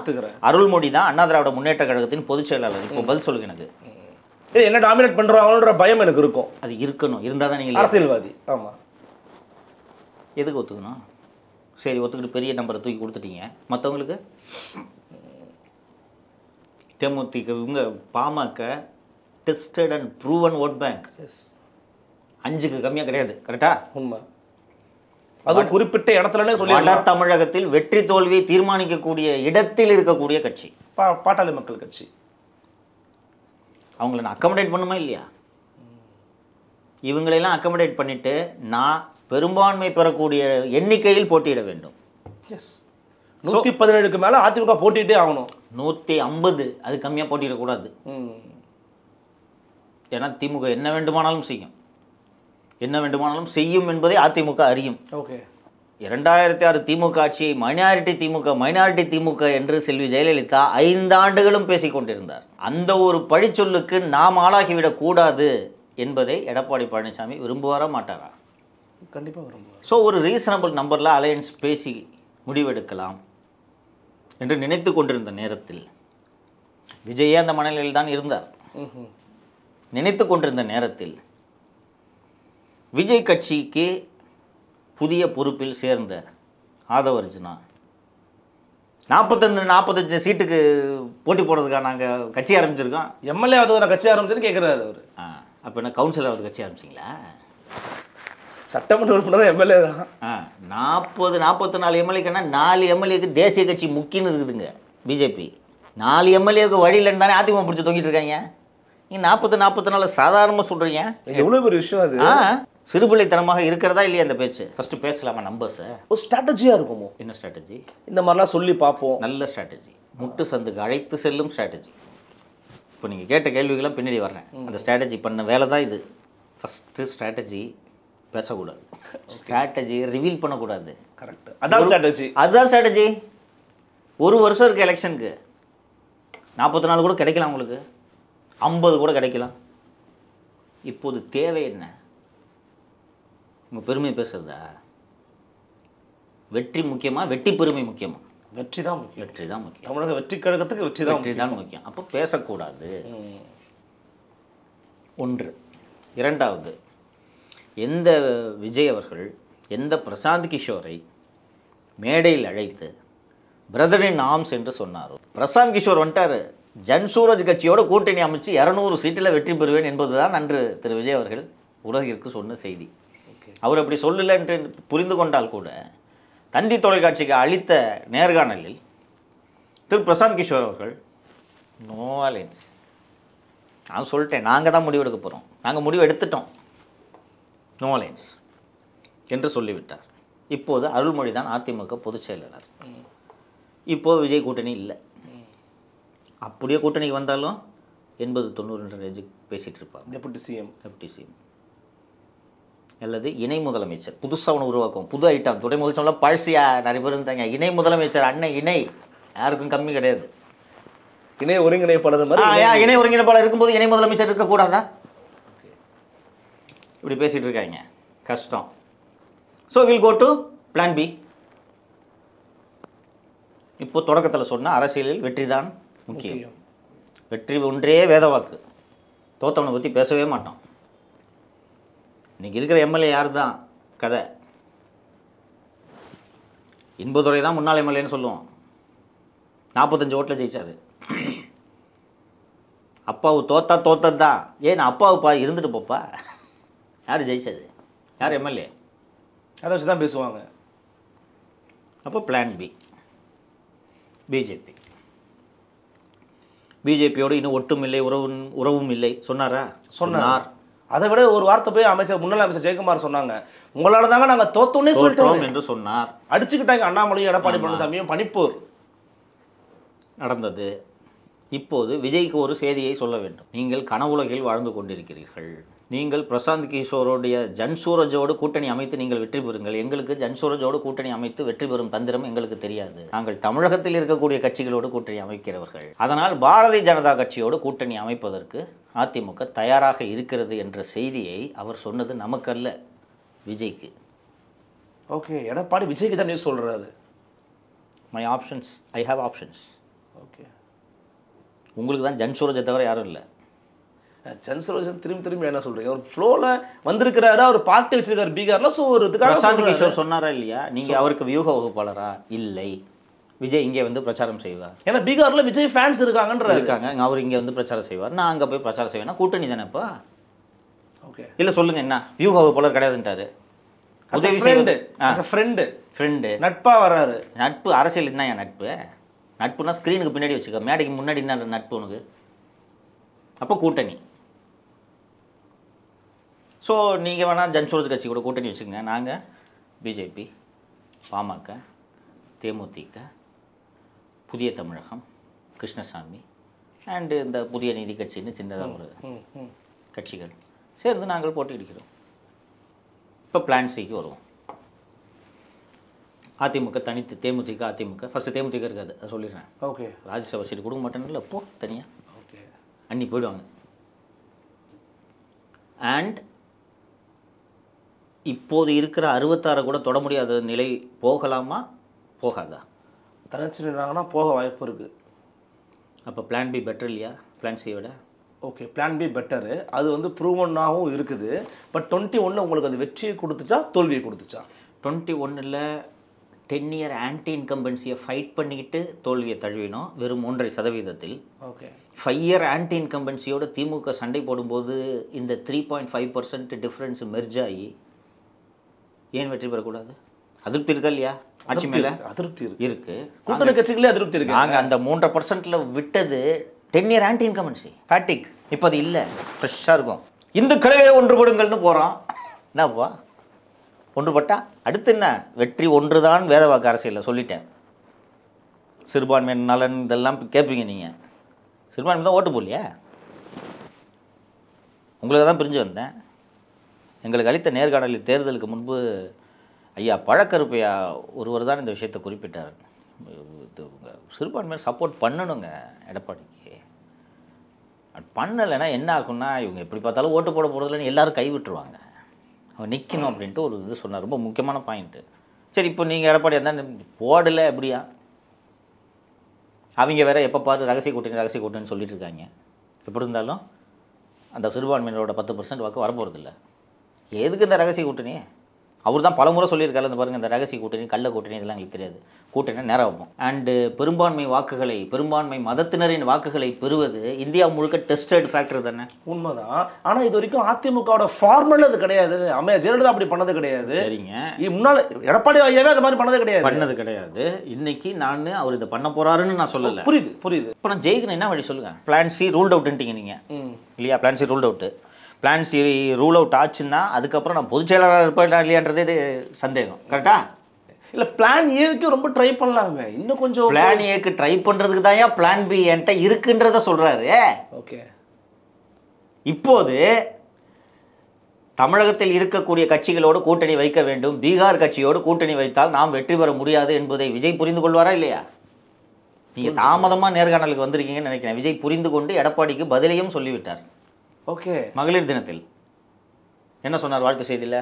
அருள்மொழி தான் அண்ணா திராவிட முன்னேற்ற கழகத்தின் பொதுச் செயலாளர். இப்போ பதில் சொல்லுங்க. எனக்கு என்ன டாமினேட் பண்ணுறாங்கன்ற பயம் எனக்கு இருக்கும். அது இருக்கணும். இருந்தால் தான் நீங்கள் அரசியல்வாதி. ஆமாம். எதுக்கு ஒத்துக்கணும்? சரி, ஒத்துக்கிட்டு பெரிய நம்பரை தூக்கி கொடுத்துட்டீங்க. மற்றவங்களுக்கு தேமுதிக இவங்க PMK tested and proven vote bank. Yes. 5க்கு கம்மியாக கிடையாது. கரெக்டா? உண்மை. அது குறிப்பிட்ட இடத்துலனே சொல்லி வட தமிழகத்தில் வெற்றி தோல்வியை தீர்மானிக்கக்கூடிய இடத்தில் இருக்கக்கூடிய கட்சி பாட்டாளி மக்கள் கட்சி. அவங்கள நான் அக்கமடேட் பண்ணுமா இல்லையா? இவங்களெல்லாம் அக்கமடேட் பண்ணிட்டு நான் பெரும்பான்மை பெறக்கூடிய எண்ணிக்கையில் போட்டியிட வேண்டும். எஸ். 117க்கு மேலே அதிமுக போட்டிட்டே ஆகணும். 150 அது கம்மியாக போட்டியிடக்கூடாது. ஏன்னா திமுக என்ன வேண்டுமானாலும் செய்யும், என்ன வேண்டுமானாலும் செய்யும் என்பதை அதிமுக அறியும். ஓகே. 2006 திமுக ஆட்சியை மைனாரிட்டி திமுக என்று செல்வி ஜெயலலிதா 5 ஆண்டுகளும் பேசிக் கொண்டிருந்தார். அந்த ஒரு பழிச்சொல்லுக்கு நாம் ஆளாகிவிடக் கூடாது என்பதை எடப்பாடி பழனிசாமி விரும்புவாரா மாட்டாரா? கண்டிப்பாக விரும்புவார். ஸோ ஒரு ரீசனபிள் நம்பரில் அலையன்ஸ் பேசி முடிவெடுக்கலாம் என்று நினைத்து கொண்டிருந்த நேரத்தில் விஜயே அந்த மனநிலையில் தான் இருந்தார். நினைத்து கொண்டிருந்த நேரத்தில் விஜய் கட்சிக்கு புதிய பொறுப்பில் சேர்ந்த ஆதவ அர்ஜுனா 45 சீட்டுக்கு போட்டி போடுறதுக்காக நாங்கள் கட்சி ஆரம்பிச்சிருக்கோம். எம்எல்ஏ ஆதவ கட்சி ஆரம்பிச்சுன்னு கேட்குறாரு அவர். அப்போ என்ன கவுன்சிலர் கட்சி ஆரம்பிச்சிங்களா? சட்டமன்ற உறுப்பினர் எம்எல்ஏ தான். 44 எம்எல்ஏக்குன்னா 4 எம்எல்ஏக்கு தேசிய கட்சி முக்கின்னு இருக்குதுங்க பிஜேபி. 4 எம்எல்ஏவுக்கு வழியிலன்னு தானே அதிமுக பிடிச்சி தொங்கிட்டு இருக்காங்க. நீங்கள் 44 சாதாரணமாக சொல்கிறீங்க. எவ்வளோ பெரிய விஷயம் அது. சிறுபிள்ளைத்தனமாக இருக்கிறதா இல்லையா அந்த பேச்சு? ஃபஸ்ட்டு பேசலாமா நம்பர்ஸை? ஒரு ஸ்ட்ராட்டஜியாக இருக்குமோ? என்ன ஸ்ட்ராட்டஜி? இந்த மாதிரிலாம் சொல்லி பார்ப்போம். நல்ல ஸ்ட்ராட்டஜி, முட்டு சந்துக்கு அழைத்து செல்லும் ஸ்ட்ராட்டஜி. இப்போ நீங்கள் கேட்ட கேள்விகள்லாம் பின்னாடி வர்றேன். அந்த ஸ்ட்ராட்டஜி பண்ண வேலை தான் இது. ஃபஸ்ட்டு ஸ்ட்ராட்டஜி பேசக்கூடாது, ஸ்ட்ராட்டஜி ரிவீல் பண்ணக்கூடாது. கரெக்ட். அதான் ஸ்ட்ராட்டஜி. அதுதான் ஸ்ட்ராட்டஜி. 1 வருஷம் இருக்குது எலெக்ஷனுக்கு. 44 கூட கிடைக்கலாம், உங்களுக்கு 50 கூட கிடைக்கலாம். இப்போது தேவை என்ன? உங்கள் பெருமை பேசுறதா? வெற்றி முக்கியமா, வெற்றி பெருமை முக்கியமா? வெற்றி தான் முக்கியம். வெற்றி தான் முக்கியம். தமிழக வெற்றி கழகத்துக்கு வெற்றி தான் முக்கியம். அப்போ பேசக்கூடாது. 1. 2வது, எந்த விஜய் அவர்கள் எந்த பிரசாந்த் கிஷோரை மேடையில் அழைத்து பிரதர் இன் ஆர்ம்ஸ் என்று சொன்னாரோ, பிரசாந்த் கிஷோர் வந்துட்டார், ஜன்சூரஜ் கட்சியோட கூட்டணி அமைச்சு 200 சீட்டில் வெற்றி பெறுவேன் என்பதுதான் அன்று திரு விஜய் அவர்கள் உலகிற்கு சொன்ன செய்தி. அவர் அப்படி சொல்லலை என்று புரிந்து கொண்டால் கூட தந்தி தொலைக்காட்சிக்கு அளித்த நேர்காணலில் திரு பிரசாந்த் கிஷோர் அவர்கள் நோ அலைன்ஸ், நான் சொல்லிட்டேன், நாங்கள் தான் முடிவெடுக்க போகிறோம், நாங்கள் முடிவு எடுத்துட்டோம், நோ அலைன்ஸ் என்று சொல்லிவிட்டார். இப்போது அருள்மொழி தான் அதிமுக பொதுச் செயலாளர். இப்போது விஜய் கூட்டணி இல்லை. அப்படியே கூட்டணிக்கு வந்தாலும் 80-90 ரேஞ்சுக்கு பேசிகிட்டு இருப்பாங்க. டெபுட்டி சிஎம் அல்லது இணை முதலமைச்சர் புதுசாக ஒன்று உருவாக்கும், புது ஐட்டம். துணை முதலமைச்சர்லாம் பழசியா நிறைய பேர் இருந்தாங்க. இணை முதலமைச்சர் அண்ணன் இணை யாருக்கும் கம்மி கிடையாது. இணை ஒருங்கிணைப்பாளர் மாதிரி இணை ஒருங்கிணைப்பாளர் இருக்கும்போது இணை முதலமைச்சர் இருக்கக்கூடாதா? இப்படி பேசிகிட்டு இருக்காங்க, கஷ்டம். So will go to plan B. இப்போ தொடக்கத்தில் சொன்னால் அரசியலில் வெற்றி தான் முக்கியம். வெற்றி ஒன்றே வேத வாக்கு. தோத்தவனை பற்றி பேசவே மாட்டோம். இன்றைக்கி இருக்கிற எம்எல்ஏ யார் தான் கதை? இன்பதுரை தான் முன்னாள் எம்எல்ஏன்னு சொல்லுவோம். 45 ஓட்டில் ஜெயிச்சார். அப்பாவு தோத்தது தான். ஏன் அப்பாவுப்பா இருந்துட்டு போப்பா. யார் ஜெயிச்சது? யார் எம்எல்ஏ? அதை வச்சு தான் பேசுவாங்க. அப்போ பிளான் பி பிஜேபியோடு இன்னும் ஒட்டும் இல்லை, உறவும் இல்லை சொன்னாரா? சொன்னார். அதை விட ஒரு வார்த்தை போய் முன்னாள் அமைச்சர் ஜெயக்குமார் சொன்னாங்க, உங்களால தாங்க நாங்கள் தோத்தோன்னே சொல்லிட்டோம் என்று சொன்னார். அடிச்சுக்கிட்டாங்க அண்ணாமலையும் எடப்பாடி பழனிசாமியும். பனிப்போர் நடந்தது. இப்போது விஜய்க்கு ஒரு செய்தியை சொல்ல வேண்டும். நீங்கள் கனவுலகில் வாழ்ந்து கொண்டிருக்கிறீர்கள். நீங்கள் பிரசாந்த் கிஷோருடைய ஜன்சூரஜோடு கூட்டணி அமைத்து நீங்கள் வெற்றி பெறுங்கள். எங்களுக்கு ஜன்சூரஜோடு கூட்டணி அமைத்து வெற்றி பெறும் தந்திரம் எங்களுக்கு தெரியாது. நாங்கள் தமிழகத்தில் இருக்கக்கூடிய கட்சிகளோடு கூட்டணி அமைக்கிறவர்கள். அதனால் பாரதிய ஜனதா கட்சியோடு கூட்டணி அமைப்பதற்கு அதிமுக தயாராக இருக்கிறது என்ற செய்தியை அவர் சொன்னது நமக்கல்ல, விஜய்க்கு. ஓகே, எடப்பாடி விஜய்க்கு தான் நியூஸ் சொல்கிறாரு. My options, I have options. Okay, உங்களுக்கு தான் ஜன்சூரஜை தவிர யாரும் இல்லை. ஜன்சரோஜன் திரும்பி என்ன சொல்றீங்க? ஒரு ஃப்ளோல வந்திருக்கிறாரு, அவர் பார்ட்டி வச்சிருக்காரு பீகார்ல. ஸோ ஒரு பிரசாந்த் கிஷோர் சொன்னாரா இல்லையா? நீங்க அவருக்கு வியூக வகுப்பாளரா? இல்லை. விஜய் இங்கே வந்து பிரச்சாரம் செய்வார். ஏன்னா பீகார்ல விஜய் ஃபேன்ஸ் இருக்காங்க. அவர் இங்கே வந்து பிரச்சாரம் செய்வார், நான் அங்கே போய் பிரச்சாரம் செய்வேன்னா கூட்டணி தானேப்பா. ஓகே, இல்லை சொல்லுங்க, என்ன வியூக வகுப்பாளர் கிடையாதுன்ட்டாரு. உதவி ஃப்ரெண்டு நட்பா வர்றாரு. நட்பு அரசியல் என்ன நட்பு? நட்புனா ஸ்க்ரீனுக்கு பின்னாடி வச்சுக்க, மேடைக்கு முன்னாடி என்ன நட்பு உனக்கு? அப்போ கூட்டணி. ஸோ நீங்கள் வேணால் ஜன்சூரஜ் கட்சி கூட கூட்டணி வச்சுக்கோங்க. நாங்கள் பிஜேபி, பாமக, தேமுதிக, புதிய தமிழகம், கிருஷ்ணசாமி அண்டு இந்த புதிய நீதி கட்சின்னு சின்னதாக ஒரு கட்சிகள் சேர்ந்து நாங்கள் போட்டியிடுகிறோம். இப்போ பிளான் சிக்கு வருவோம். அதிமுக தனித்து, தேமுதிக அதிமுக. ஃபஸ்ட்டு தேமுதிக இருக்காது, அதை சொல்லிடுறேன். ஓகே, ராஜ்யசபா சீட்டு கொடுக்க மாட்டேன்னு இல்லை, போ தனியாக. ஓகே, அன்னி போயிடுவாங்க. அண்ட் இப்போது இருக்கிற 66 கூட தொட முடியாத நிலை போகலாமா போகாதா? தனிச்சுனாங்கன்னா போக வாய்ப்பு இருக்குது. அப்போ பிளான் பி பெட்டர் இல்லையா பிளான் சியை விட? Okay, plan B better. அது வந்து ப்ரூவனாகவும் இருக்குது. பட் 21 உங்களுக்கு அது வெற்றியை கொடுத்துச்சா தோல்வியை கொடுத்துச்சா? 21ல் 10 இயர் ஆன்டி இன்கம்பன்சியை ஃபைட் பண்ணிக்கிட்டு தோல்வியை தழுவினோம், வெறும் 1.5%. ஓகே, 5 இயர் ஆன்டி இன்கம்பன்சியோட திமுக சண்டை போடும்போது இந்த 3.5% டிஃப்ரென்ஸ் மெர்ஜ் ஆகி ஏன் வெற்றி பெறக்கூடாது? அதிருப்தி இருக்கா இல்லையா? ஆட்சி மேலே அதிருப்தி இருக்கு. கூட்டணி கட்சிகளே அதிருப்தி இருக்கு. நாங்கள் அந்த 3.5% விட்டது 10 இயர் ஆன்டி இன்கம்பன்சி ஃபேட்டிக். இப்போ அது இல்லை, ஃப்ரெஷ்ஷாக இருக்கும். இந்துக்களே ஒன்றுபடுங்கள்னு போகிறோம். என்னப்பா ஒன்றுபட்டா அடுத்து என்ன? வெற்றி ஒன்று தான் வேத வாக்கு அரசியலில் சொல்லிட்டேன். சிறுபான்மை நலன் இதெல்லாம் கேட்பீங்க நீங்கள். சிறுபான்மை தான் ஓட்டு போடலையா? உங்களுக்கு தான் பிரிஞ்சு வந்தேன். எங்களுக்கு அளித்த நேர்காணலில் தேர்தலுக்கு முன்பு ஐயா பழக்கருப்பையா ஒருவர் தான் இந்த விஷயத்தை குறிப்பிட்டார். சிறுபான்மையை சப்போர்ட் பண்ணணுங்க எடப்பாடிக்கு. அது பண்ணலைன்னா என்ன ஆகும்னா, இவங்க எப்படி பார்த்தாலும் ஓட்டு போட போகிறதுலன்னு எல்லாரும் கைவிட்டுருவாங்க. அவன் நிற்கணும் அப்படின்ட்டு ஒரு இது சொன்னார், ரொம்ப முக்கியமான பாயிண்ட்டு. சரி, இப்போ நீங்கள் எடப்பாடி இருந்தால் போடலை எப்படியா? அவங்க வேறு எப்போ பாரு ரகசிய கூட்டணின்னு சொல்லிட்டு இருக்காங்க. எப்படி இருந்தாலும் அந்த சிறுபான்மையினரோட 10% வாக்கு வரப்போகிறதில்ல. எதுக்கு இந்த ரகசிய கூட்டணி? அவர் தான் பலமுறை சொல்லியிருக்காரு. இந்த பாருங்கள், இந்த ரகசிய கூட்டணி, கள்ள கூட்டணி இதெல்லாம் எங்களுக்கு தெரியாது. கூட்டணி நேரம் வைப்போம். அண்டு பெரும்பான்மை வாக்குகளை, பெரும்பான்மை மதத்தினரின் வாக்குகளை பெறுவது இந்தியா முழுக்க டெஸ்டட் ஃபேக்டர் தானே. உண்மைதான். ஆனால் இது வரைக்கும் அதிமுகவோட ஃபார்மல் அது கிடையாது. அம்மையா ஜெயலலிதா அப்படி பண்ணது கிடையாது. சரிங்க, முன்னாள் எடப்பாடி ஐயாவே அது மாதிரி பண்ணது கிடையாது. இன்னைக்கு நான் அவர் இதை பண்ண போறாருன்னு நான் சொல்லலை. புரியுது. இப்போ நான் ஜெயிக்கணும் என்ன வழி சொல்லுங்க? பிளான் சி ரூல்ட் அவுட்ன்ட்டீங்க நீங்கள் இல்லையா? Plan C ruled out. Plan C rule out ஆச்சுன்னா அதுக்கப்புறம் நான் பொதுச் செயலாளராக இருப்பேன் இல்லையான்றதே சந்தேகம். கரெக்டா? இல்லை பிளான் ஏக்கு ரொம்ப ட்ரை பண்ணலாமே, இன்னும் கொஞ்சம். பிளான் ஏக்கு ட்ரை பண்ணுறதுக்கு தான் ஏன் பிளான் பி என்கிட்ட இருக்குன்றத சொல்கிறாரு. ஓகே, இப்போது தமிழகத்தில் இருக்கக்கூடிய கட்சிகளோடு கூட்டணி வைக்க வேண்டும், பீகார் கட்சியோடு கூட்டணி வைத்தால் நாம் வெற்றி பெற முடியாது என்பதை விஜய் புரிந்து கொள்வாரா இல்லையா? நீங்கள் தாமதமாக நேர்காணலுக்கு வந்திருக்கீங்கன்னு நினைக்கிறேன். விஜய் புரிந்து கொண்டு எடப்பாடிக்கு பதிலையும் சொல்லிவிட்டார். ஓகே, மகளிர் தினத்தில் என்ன சொன்னார் வாழ்த்து செய்தியில்?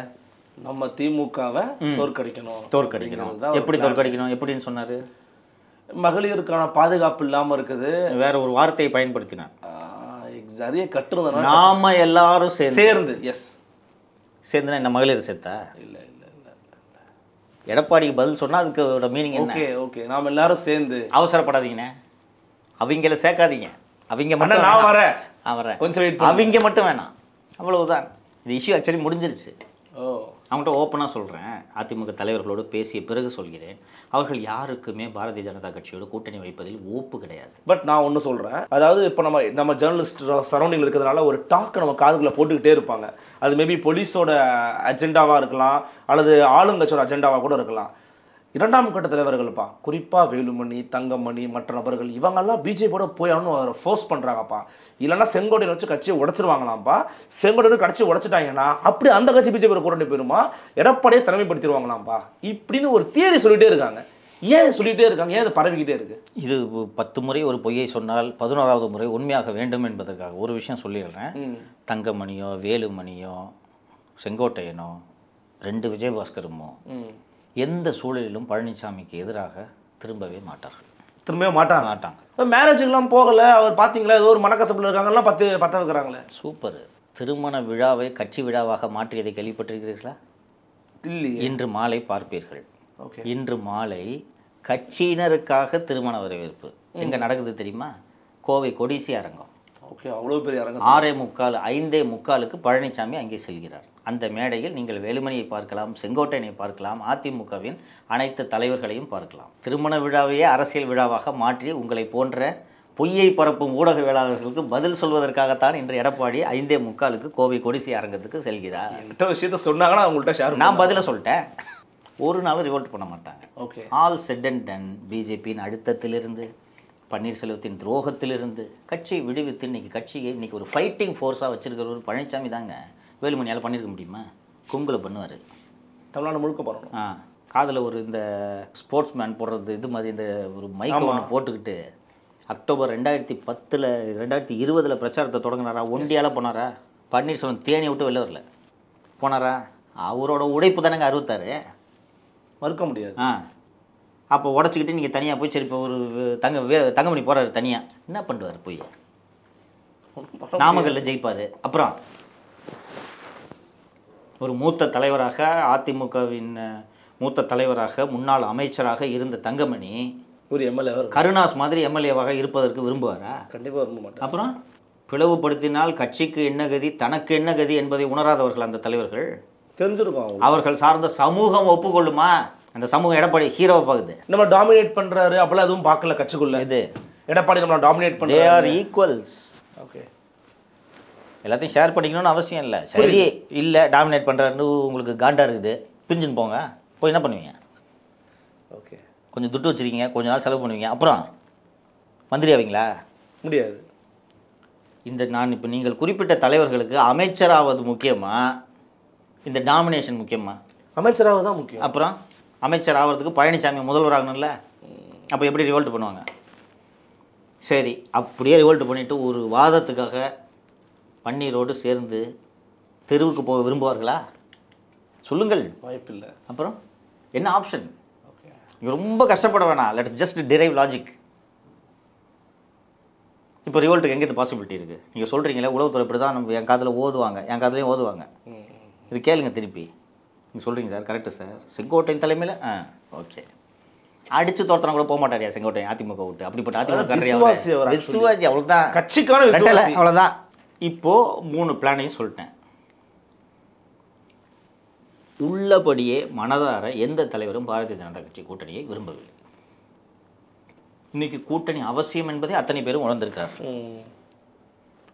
நம்ம திமுகவை தோற்கடிக்கணும். எப்படி தோற்கடிக்கணும், எப்படின்னு சொன்னார்? மகளிருக்கான பாதுகாப்பு இல்லாமல் இருக்குது. வேற ஒரு வார்த்தையை பயன்படுத்தினார். சரியா கட்டுறதுனால நாம எல்லாரும் சேர்ந்து. எஸ், சேர்ந்துனா என்ன மகளிர் சேர்த்தா? இல்லை இல்லை இல்லை, எடப்பாடிக்கு பதில் சொன்னால் அதுக்கு மீனிங் என்ன? ஓகே ஓகே, நாம் எல்லாரும் சேர்ந்து. அவசரப்படாதீங்கண்ணே, அவங்கள சேர்க்காதீங்க. அவங்க மட்டும் நான் வரேன், வரேன் கொஞ்சம் வெயிட், அவங்க மட்டும் வேணாம், அவ்வளவுதான். இந்த இஷ்யூ ஆக்சுவலி முடிஞ்சிருச்சு. ஓ, அவங்கள்ட்ட ஓப்பனாக சொல்கிறேன், அதிமுக தலைவர்களோடு பேசிய பிறகு சொல்கிறேன், அவர்கள் யாருக்குமே பாரதிய ஜனதா கட்சியோடு கூட்டணி வைப்பதில் ஓப்பு கிடையாது. பட் நான் ஒன்று சொல்கிறேன், அதாவது இப்போ நம்ம ஜேர்னலிஸ்ட் சரௌண்டிங் இருக்கிறதுனால ஒரு டாக் நம்ம காதுகளை போட்டுக்கிட்டே இருப்பாங்க. அது மேபி போலீஸோட அஜெண்டாவாக இருக்கலாம், அல்லது ஆளுங்கட்சியோட அஜெண்டாவாக கூட இருக்கலாம். இரண்டாம் கட்ட தலைவர்கள்ப்பா, குறிப்பாக வேலுமணி, தங்கமணி, மற்ற நபர்கள், இவங்கெல்லாம் பிஜேபியோட போயான்னு ஃபோர்ஸ் பண்ணுறாங்கப்பா. இல்லைன்னா செங்கோட்டையை வச்சு கட்சியை உடச்சிருவாங்களாம்ப்பா. செங்கோட்டையை கட்சியை உடச்சிட்டாங்கன்னா அப்படி அந்த கட்சி பிஜேபியோட கூட்டணி போயிருமா, எடப்பாடியை தலைமைப்படுத்திடுவாங்களாம்ப்பா. இப்படின்னு ஒரு தியரி சொல்லிகிட்டே இருக்காங்க. ஏன் சொல்லிகிட்டே இருக்காங்க? ஏன் அது பரவிக்கிட்டே இருக்கு? இது 10 முறை ஒரு பொய்யை சொன்னால் 11வது முறை உண்மையாக வேண்டும் என்பதற்காக ஒரு விஷயம் சொல்லிடுறேன். தங்கமணியோ வேலுமணியோ செங்கோட்டையனோ 2 விஜயபாஸ்கருமோ எந்த சூழலிலும் பழனிசாமிக்கு எதிராக திரும்பவே மாட்டாங்க. மேரேஜுக்கெல்லாம் போகலை அவர், பார்த்தீங்களா? ஏதோ ஒரு மனக்கசப்பில் இருக்காங்கலாம், பத்த வைக்கிறாங்களே. சூப்பர். திருமண விழாவை கட்சி விழாவாக மாற்றியதை கேள்விப்பட்டிருக்கிறீர்களா? இல்லை, இன்று மாலை பார்ப்பீர்கள். ஓகே, இன்று மாலை கட்சியினருக்காக திருமண வரவேற்பு எங்கே நடக்குது தெரியுமா? கோவை கொடிசி அரங்கம். ஓகே, அவ்வளோ பெரிய அரங்கம். 6:45 5:45 பழனிசாமி அங்கே செல்கிறார். அந்த மேடையில் நீங்கள் வேலுமணியை பார்க்கலாம், செங்கோட்டையனை பார்க்கலாம், அதிமுகவின் அனைத்து தலைவர்களையும் பார்க்கலாம். திருமண விழாவையே அரசியல் விழாவாக மாற்றி உங்களை போன்ற பொய்யை பரப்பும் ஊடகவியலாளர்களுக்கு பதில் சொல்வதற்காகத்தான் இன்று எடப்பாடி 5:45 கோவை கொடிசி அரங்கத்துக்கு செல்கிறார். என்கிட்ட விஷயத்த சொன்னாங்கன்னா அவங்கள்ட்ட ஷேர். நான் பதில சொல்லிட்டேன். ஒரு நாள் ரிவோல்ட் பண்ண மாட்டாங்க. Okay, all set and ton. பிஜேபியின் அழுத்தத்திலிருந்து, பன்னீர்செல்வத்தின் துரோகத்திலிருந்து கட்சியை விடுவித்து இன்னைக்கு ஒரு ஃபைட்டிங் ஃபோர்ஸாக வச்சிருக்கிற ஒரு பழனிசாமி தாங்க. வேலுமணியால் பண்ணியிருக்க முடியுமா? கும்பலை பண்ணுவார். தமிழ்நாடு முழுக்க பண்ணணும். காதில் ஒரு இந்த ஸ்போர்ட்ஸ் மேன் போடுறது இது மாதிரி இந்த ஒரு மைக் ஒன்று போட்டுக்கிட்டு அக்டோபர் 2010 2020 பிரச்சாரத்தை தொடங்கினாரா? ஒண்டியால் போனாரா? பன்னீர்செல்வம் தேனியை விட்டு வெளில வரல, போனாரா? அவரோட உழைப்பு தானேங்க 66, மறுக்க முடியாது. அப்போ உடச்சிக்கிட்டு நீங்கள் தனியாக போய் சரி இப்போ ஒரு தங்கமணி போகிறாரு தனியாக, என்ன பண்ணுவார்? போய் நாமக்கல்ல ஜெயிப்பார். அப்புறம் ஒரு மூத்த தலைவராக, அதிமுகவின் மூத்த தலைவராக, முன்னாள் அமைச்சராக இருந்த தங்கமணி ஒரு எம்எல்ஏ கருணாஸ் மாதிரி எம்எல்ஏவாக இருப்பதற்கு விரும்புவாரா? கண்டிப்பாக விரும்ப மாட்டார். அப்புறம் பிளவுபடுத்தினால் கட்சிக்கு என்ன கதி, தனக்கு என்ன கதி என்பதை உணராதவர்கள் அந்த தலைவர்கள். தெரிஞ்சிருக்கும். அவர்கள் சார்ந்த சமூகம் ஒப்புக்கொள்ளுமா? அந்த சமூகம் எடப்பாடி ஹீரோவை பார்க்குது. நம்ம டாமினேட் பண்ணுறாரு அப்பெல்லாம் எதுவும் பார்க்கல கட்சிக்குள்ள. இது எடப்பாடி நம்ம டாமினேட் பண்ணுறாரு. They are equals. ஓகே, எல்லாத்தையும் ஷேர் பண்ணிக்கணும்னு அவசியம் இல்லை. சரி, இல்லை டாமினேட் பண்ணுறாருன்னு உங்களுக்கு காண்டா இருக்குது, பிரிஞ்சுன்னு போங்க. போய் என்ன பண்ணுவீங்க? ஓகே, கொஞ்சம் துட்டு வச்சுருக்கீங்க, கொஞ்ச நாள் செலவு பண்ணுவீங்க, அப்புறம் மந்திரி ஆவீங்களா? முடியாது. நான் இப்போ நீங்கள் குறிப்பிட்ட தலைவர்களுக்கு அமைச்சராவது முக்கியமா, இந்த டாமினேஷன் முக்கியமா? அமைச்சராக தான் முக்கியம். அப்புறம் அமைச்சர் ஆகிறதுக்கு பழனிசாமி முதல்வராகணும்ல, அப்போ எப்படி ரிவோல்ட் பண்ணுவாங்க? சரி, அப்படியே ரிவோல்ட் பண்ணிவிட்டு ஒரு வாதத்துக்காக பன்னீரோடு சேர்ந்து தெருவுக்கு போக விரும்புவார்களா? சொல்லுங்கள். வாய்ப்பில்லை. அப்புறம் என்ன ஆப்ஷன்? நீங்கள் ரொம்ப கஷ்டப்பட வேணாம். Let's just drive logic. இப்போ ரிவோல்ட்டுக்கு எங்கே பாசிபிலிட்டி இருக்குது? நீங்கள் சொல்கிறீங்களே உளவுத்துறை இப்படி தான் நம்ம என் காதில் ஓதுவாங்க, என் காதுலையும் ஓதுவாங்க. இது கேளுங்க திருப்பி. நீங்கள் சொல்கிறீங்க சார், கரெக்டு சார், செங்கோட்டையின் தலைமையில் ஓகே அடித்து தோற்றனா கூட போக மாட்டாரியா செங்கோட்டையன் அதிமுக விட்டு? அப்படிப்பட்ட அதிமுக விசுவாசி அவ்வளோதான், கட்சிக்கான விசுவாசி அவ்வளோதான். இப்போது 3 பிளானையும் சொல்லிட்டேன். உள்ளபடியே மனதார எந்த தலைவரும் பாரதிய ஜனதா கட்சி கூட்டணியை விரும்பவில்லை. இன்னைக்கு கூட்டணி அவசியம் என்பதை அத்தனை பேரும் உணர்ந்திருக்கிறார்.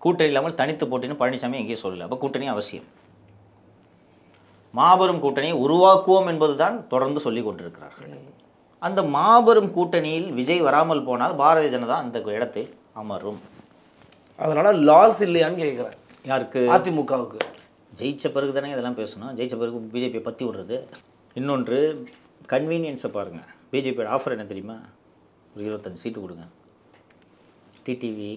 கூட்டணி இல்லாமல் தனித்து போட்டின்னு பழனிசாமி எங்கேயும் சொல்லலை. அப்போ கூட்டணி அவசியம். மாபெரும் கூட்டணியை உருவாக்குவோம் என்பதுதான் தொடர்ந்து சொல்லிக் கொண்டிருக்கிறார்கள். அந்த மாபெரும் கூட்டணியில் விஜய் வராமல் போனால் பாரதிய ஜனதா அந்த இடத்தை அமரும். அதனால லாஸ் இல்லையான்னு கேட்குறேன். யாருக்கு? அதிமுகவுக்கு. ஜெயிச்ச பிறகு தானே இதெல்லாம் பேசணும். ஜெயிச்ச பிறகு பிஜேபியை பற்றி விடுறது. இன்னொன்று கன்வீனியன்ஸை பாருங்கள். பிஜேபியோட ஆஃபர் என்ன தெரியுமா? ஒரு 25 சீட்டு கொடுங்க, டிடிவி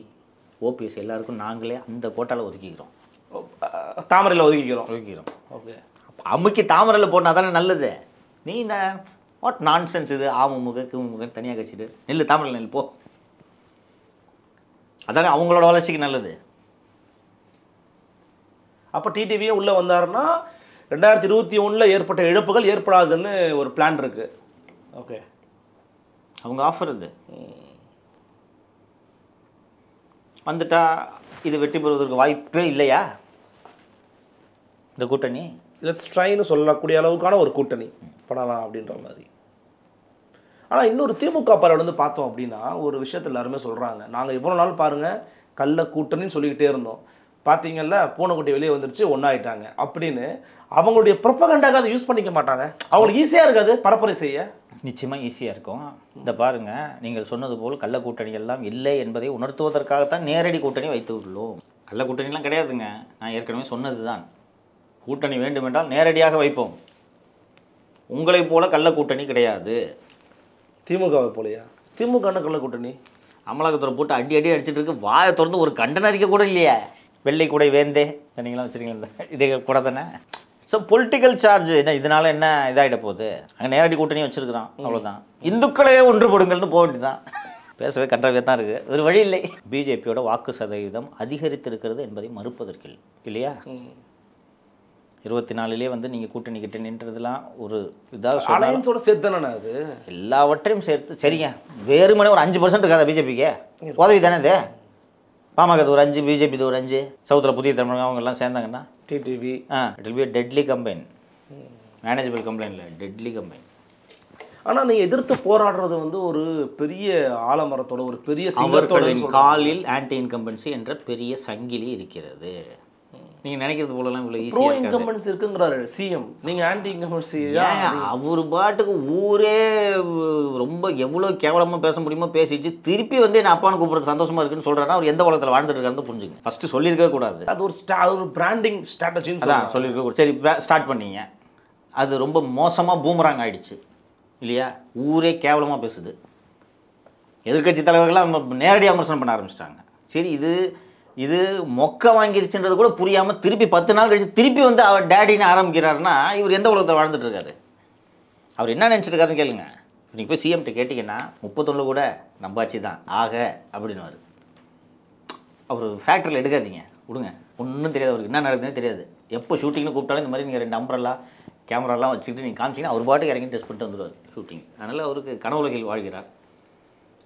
ஓபிஎஸ் எல்லாருக்கும் நாங்களே அந்த கோட்டாவில் ஒதுக்கிக்கிறோம், தாமரையில் ஒதுக்கிக்கிறோம். ஓகே, அம்முக்கு தாமரையில் போனால் தானே நல்லது. நீ என்ன வாட் நான்சென்ஸ் இது? அமமுக கிமுக தனியாக கட்சிட்டு நெல் தாமரையில் நெல் போ, அதானே அவங்களோட வளர்ச்சிக்கு நல்லது. அப்போ டிடிவியே உள்ளே வந்தாருன்னா 2021 ஏற்பட்ட இழப்புகள் ஏற்படாதுன்னு ஒரு பிளான் இருக்கு. ஓகே, அவங்க ஆஃபர் இது வந்துட்டா இது வெற்றி பெறுவதற்கு வாய்ப்பே இல்லையா? இந்த கூட்டணி லெட்ஸ் ட்ரைன்னு சொல்லக்கூடிய அளவுக்கான ஒரு கூட்டணி பண்ணலாம் அப்படின்ற மாதிரி. ஆனால் இன்னொரு திமுக பார்வையில் வந்து பார்த்தோம் அப்படின்னா ஒரு விஷயத்தில் எல்லாருமே சொல்கிறாங்க, நாங்கள் இவ்வளோ நாள் பாருங்கள் கள்ள கூட்டணின்னு சொல்லிக்கிட்டே இருந்தோம், பார்த்தீங்கல்ல பூனைக்குட்டி வெளியே வந்துருச்சு ஒன்றாயிட்டாங்க அப்படின்னு. அவங்களுடைய ப்ரொபகண்டாக அதை யூஸ் பண்ணிக்க மாட்டாங்க. அவங்களுக்கு ஈஸியாக இருக்காது பரப்புரை செய்ய. நிச்சயமாக ஈஸியாக இருக்கும். இந்த பாருங்கள், நீங்கள் சொன்னது போல் கள்ள கூட்டணி எல்லாம் இல்லை என்பதை உணர்த்துவதற்காகத்தான் நேரடி கூட்டணி வைத்து உள்ளோம். கள்ள கூட்டணிலாம் கிடையாதுங்க. நான் ஏற்கனவே சொன்னது தான், கூட்டணி வேண்டுமென்றால் நேரடியாக வைப்போம். உங்களைப் போல கள்ள கூட்டணி கிடையாது. திமுகவை போலையா? திமுக கள்ள கூட்டணி அமலாக்கத்துறை போட்டு அடி அடி அடிச்சுட்டு இருக்கு. வாயை திறந்து ஒரு கண்டன அறிக்கை கூட இல்லையே. வெள்ளை கூட வேந்தே நீங்களாம் வச்சுருக்கீங்களா? இதே கூட தானே. ஸோ பொலிட்டிக்கல் சார்ஜ் என்ன இதனால என்ன இதாகிட போகுது? அங்கே நேரடி கூட்டணி வச்சுருக்கிறான், அவ்வளோதான். இந்துக்களே ஒன்றுபடுங்கள்னு போக வேண்டியதான். பேசவே கண்டவே தான் இருக்குது, ஒரு வழி இல்லை. பிஜேபியோட வாக்கு சதவீதம் அதிகரித்திருக்கிறது என்பதை மறுப்பதற்கு இல்லையா? 24 வந்து நீங்கள் கூட்டணி கிட்ட நின்றதுலாம் ஒரு இதாக அலையன்ஸோட சேர்த்து தானே அது எல்லாவற்றையும் சேர்த்து. சரிங்க, வேறுமனே ஒரு 5% இருக்காதா பிஜேபிக்கு? உதவி தானே இது. பாமக ஒரு 5, பிஜேபி ஒரு 5, சவுத்தில் புதிய தமிழகம் அவங்கெல்லாம் சேர்ந்தாங்கன்னா TTV it will be deadly combine. Manageable combine இல்லை, டெட்லி கம்பைன். ஆனால் நீங்கள் எதிர்த்து போராடுறது வந்து ஒரு பெரிய ஆலமரத்தோட ஒரு பெரிய அவர்களின் காலில் ஆன்டி இன்கம்பன்சி என்ற பெரிய சங்கிலி இருக்கிறது. நீங்கள் நினைக்கிறது போலலாம் இவ்வளோ ஈஸியாக இன்கம்பன்சி இருக்குங்கிறாரு சிஎம். நீங்கள் ஆன்டி இன்கம்பன்சி அவர் பாட்டுக்கு ஊரே ரொம்ப எவ்வளோ கேவலமாக பேச முடியுமோ பேசிச்சு திருப்பி வந்து என்ன அப்பான்னு கூப்பிட்றது சந்தோஷமாக இருக்குன்னு சொல்கிறாருன்னா அவர் எந்த உலகத்தில் வாழ்ந்துட்டு இருக்காருன்னு புரிஞ்சுங்க. ஃபஸ்ட்டு சொல்லியிருக்க கூடாது. அது ஒரு பிராண்டிங் ஸ்ட்ராட்டஜின்னு அதான் சொல்லியிருக்க கூடாது. சரி, ஸ்டார்ட் பண்ணீங்க, அது ரொம்ப மோசமாக பூமராங் ஆகிடுச்சு இல்லையா? ஊரே கேவலமாக பேசுது. எதிர்கட்சி தலைவர்கள்லாம் நேரடியாக விமர்சனம் பண்ண ஆரம்பிச்சிட்டாங்க. சரி, இது மொக்க வாங்கிருச்சுன்றது கூட புரியாமல் திருப்பி 10 நாள் கழிச்சு திருப்பி வந்து அவர் டேடின்னு ஆரம்பிக்கிறாருன்னா இவர் எந்த உலகத்தில் வாழ்ந்துட்டு இருக்காரு? அவர் என்ன நினச்சிருக்காருன்னு கேளுங்க. நீங்கள் போய் சிஎம்கிட்ட கேட்டிங்கன்னா 31 கூட நம்பாச்சு தான் ஆக அப்படின்னுவார். அவர் ஃபேக்டரியில் எடுக்காதீங்க, விடுங்க. ஒன்றும் தெரியாது அவருக்கு, என்ன நடக்குதுன்னே தெரியாது. எப்போ ஷூட்டிங்னு கூப்பிட்டாலும் இந்த மாதிரி நீங்கள் 2 அம்பரெல்லாம் கேமராலாம் வச்சுக்கிட்டு நீங்கள் காமிச்சிங்கன்னா அவர் பாட்டுக்கு இறங்கி டெஸ்ட் பண்ணிட்டு வந்துடுவார் ஷூட்டிங். அதனால் அவருக்கு கனவுலகில் வாழ்கிறார்.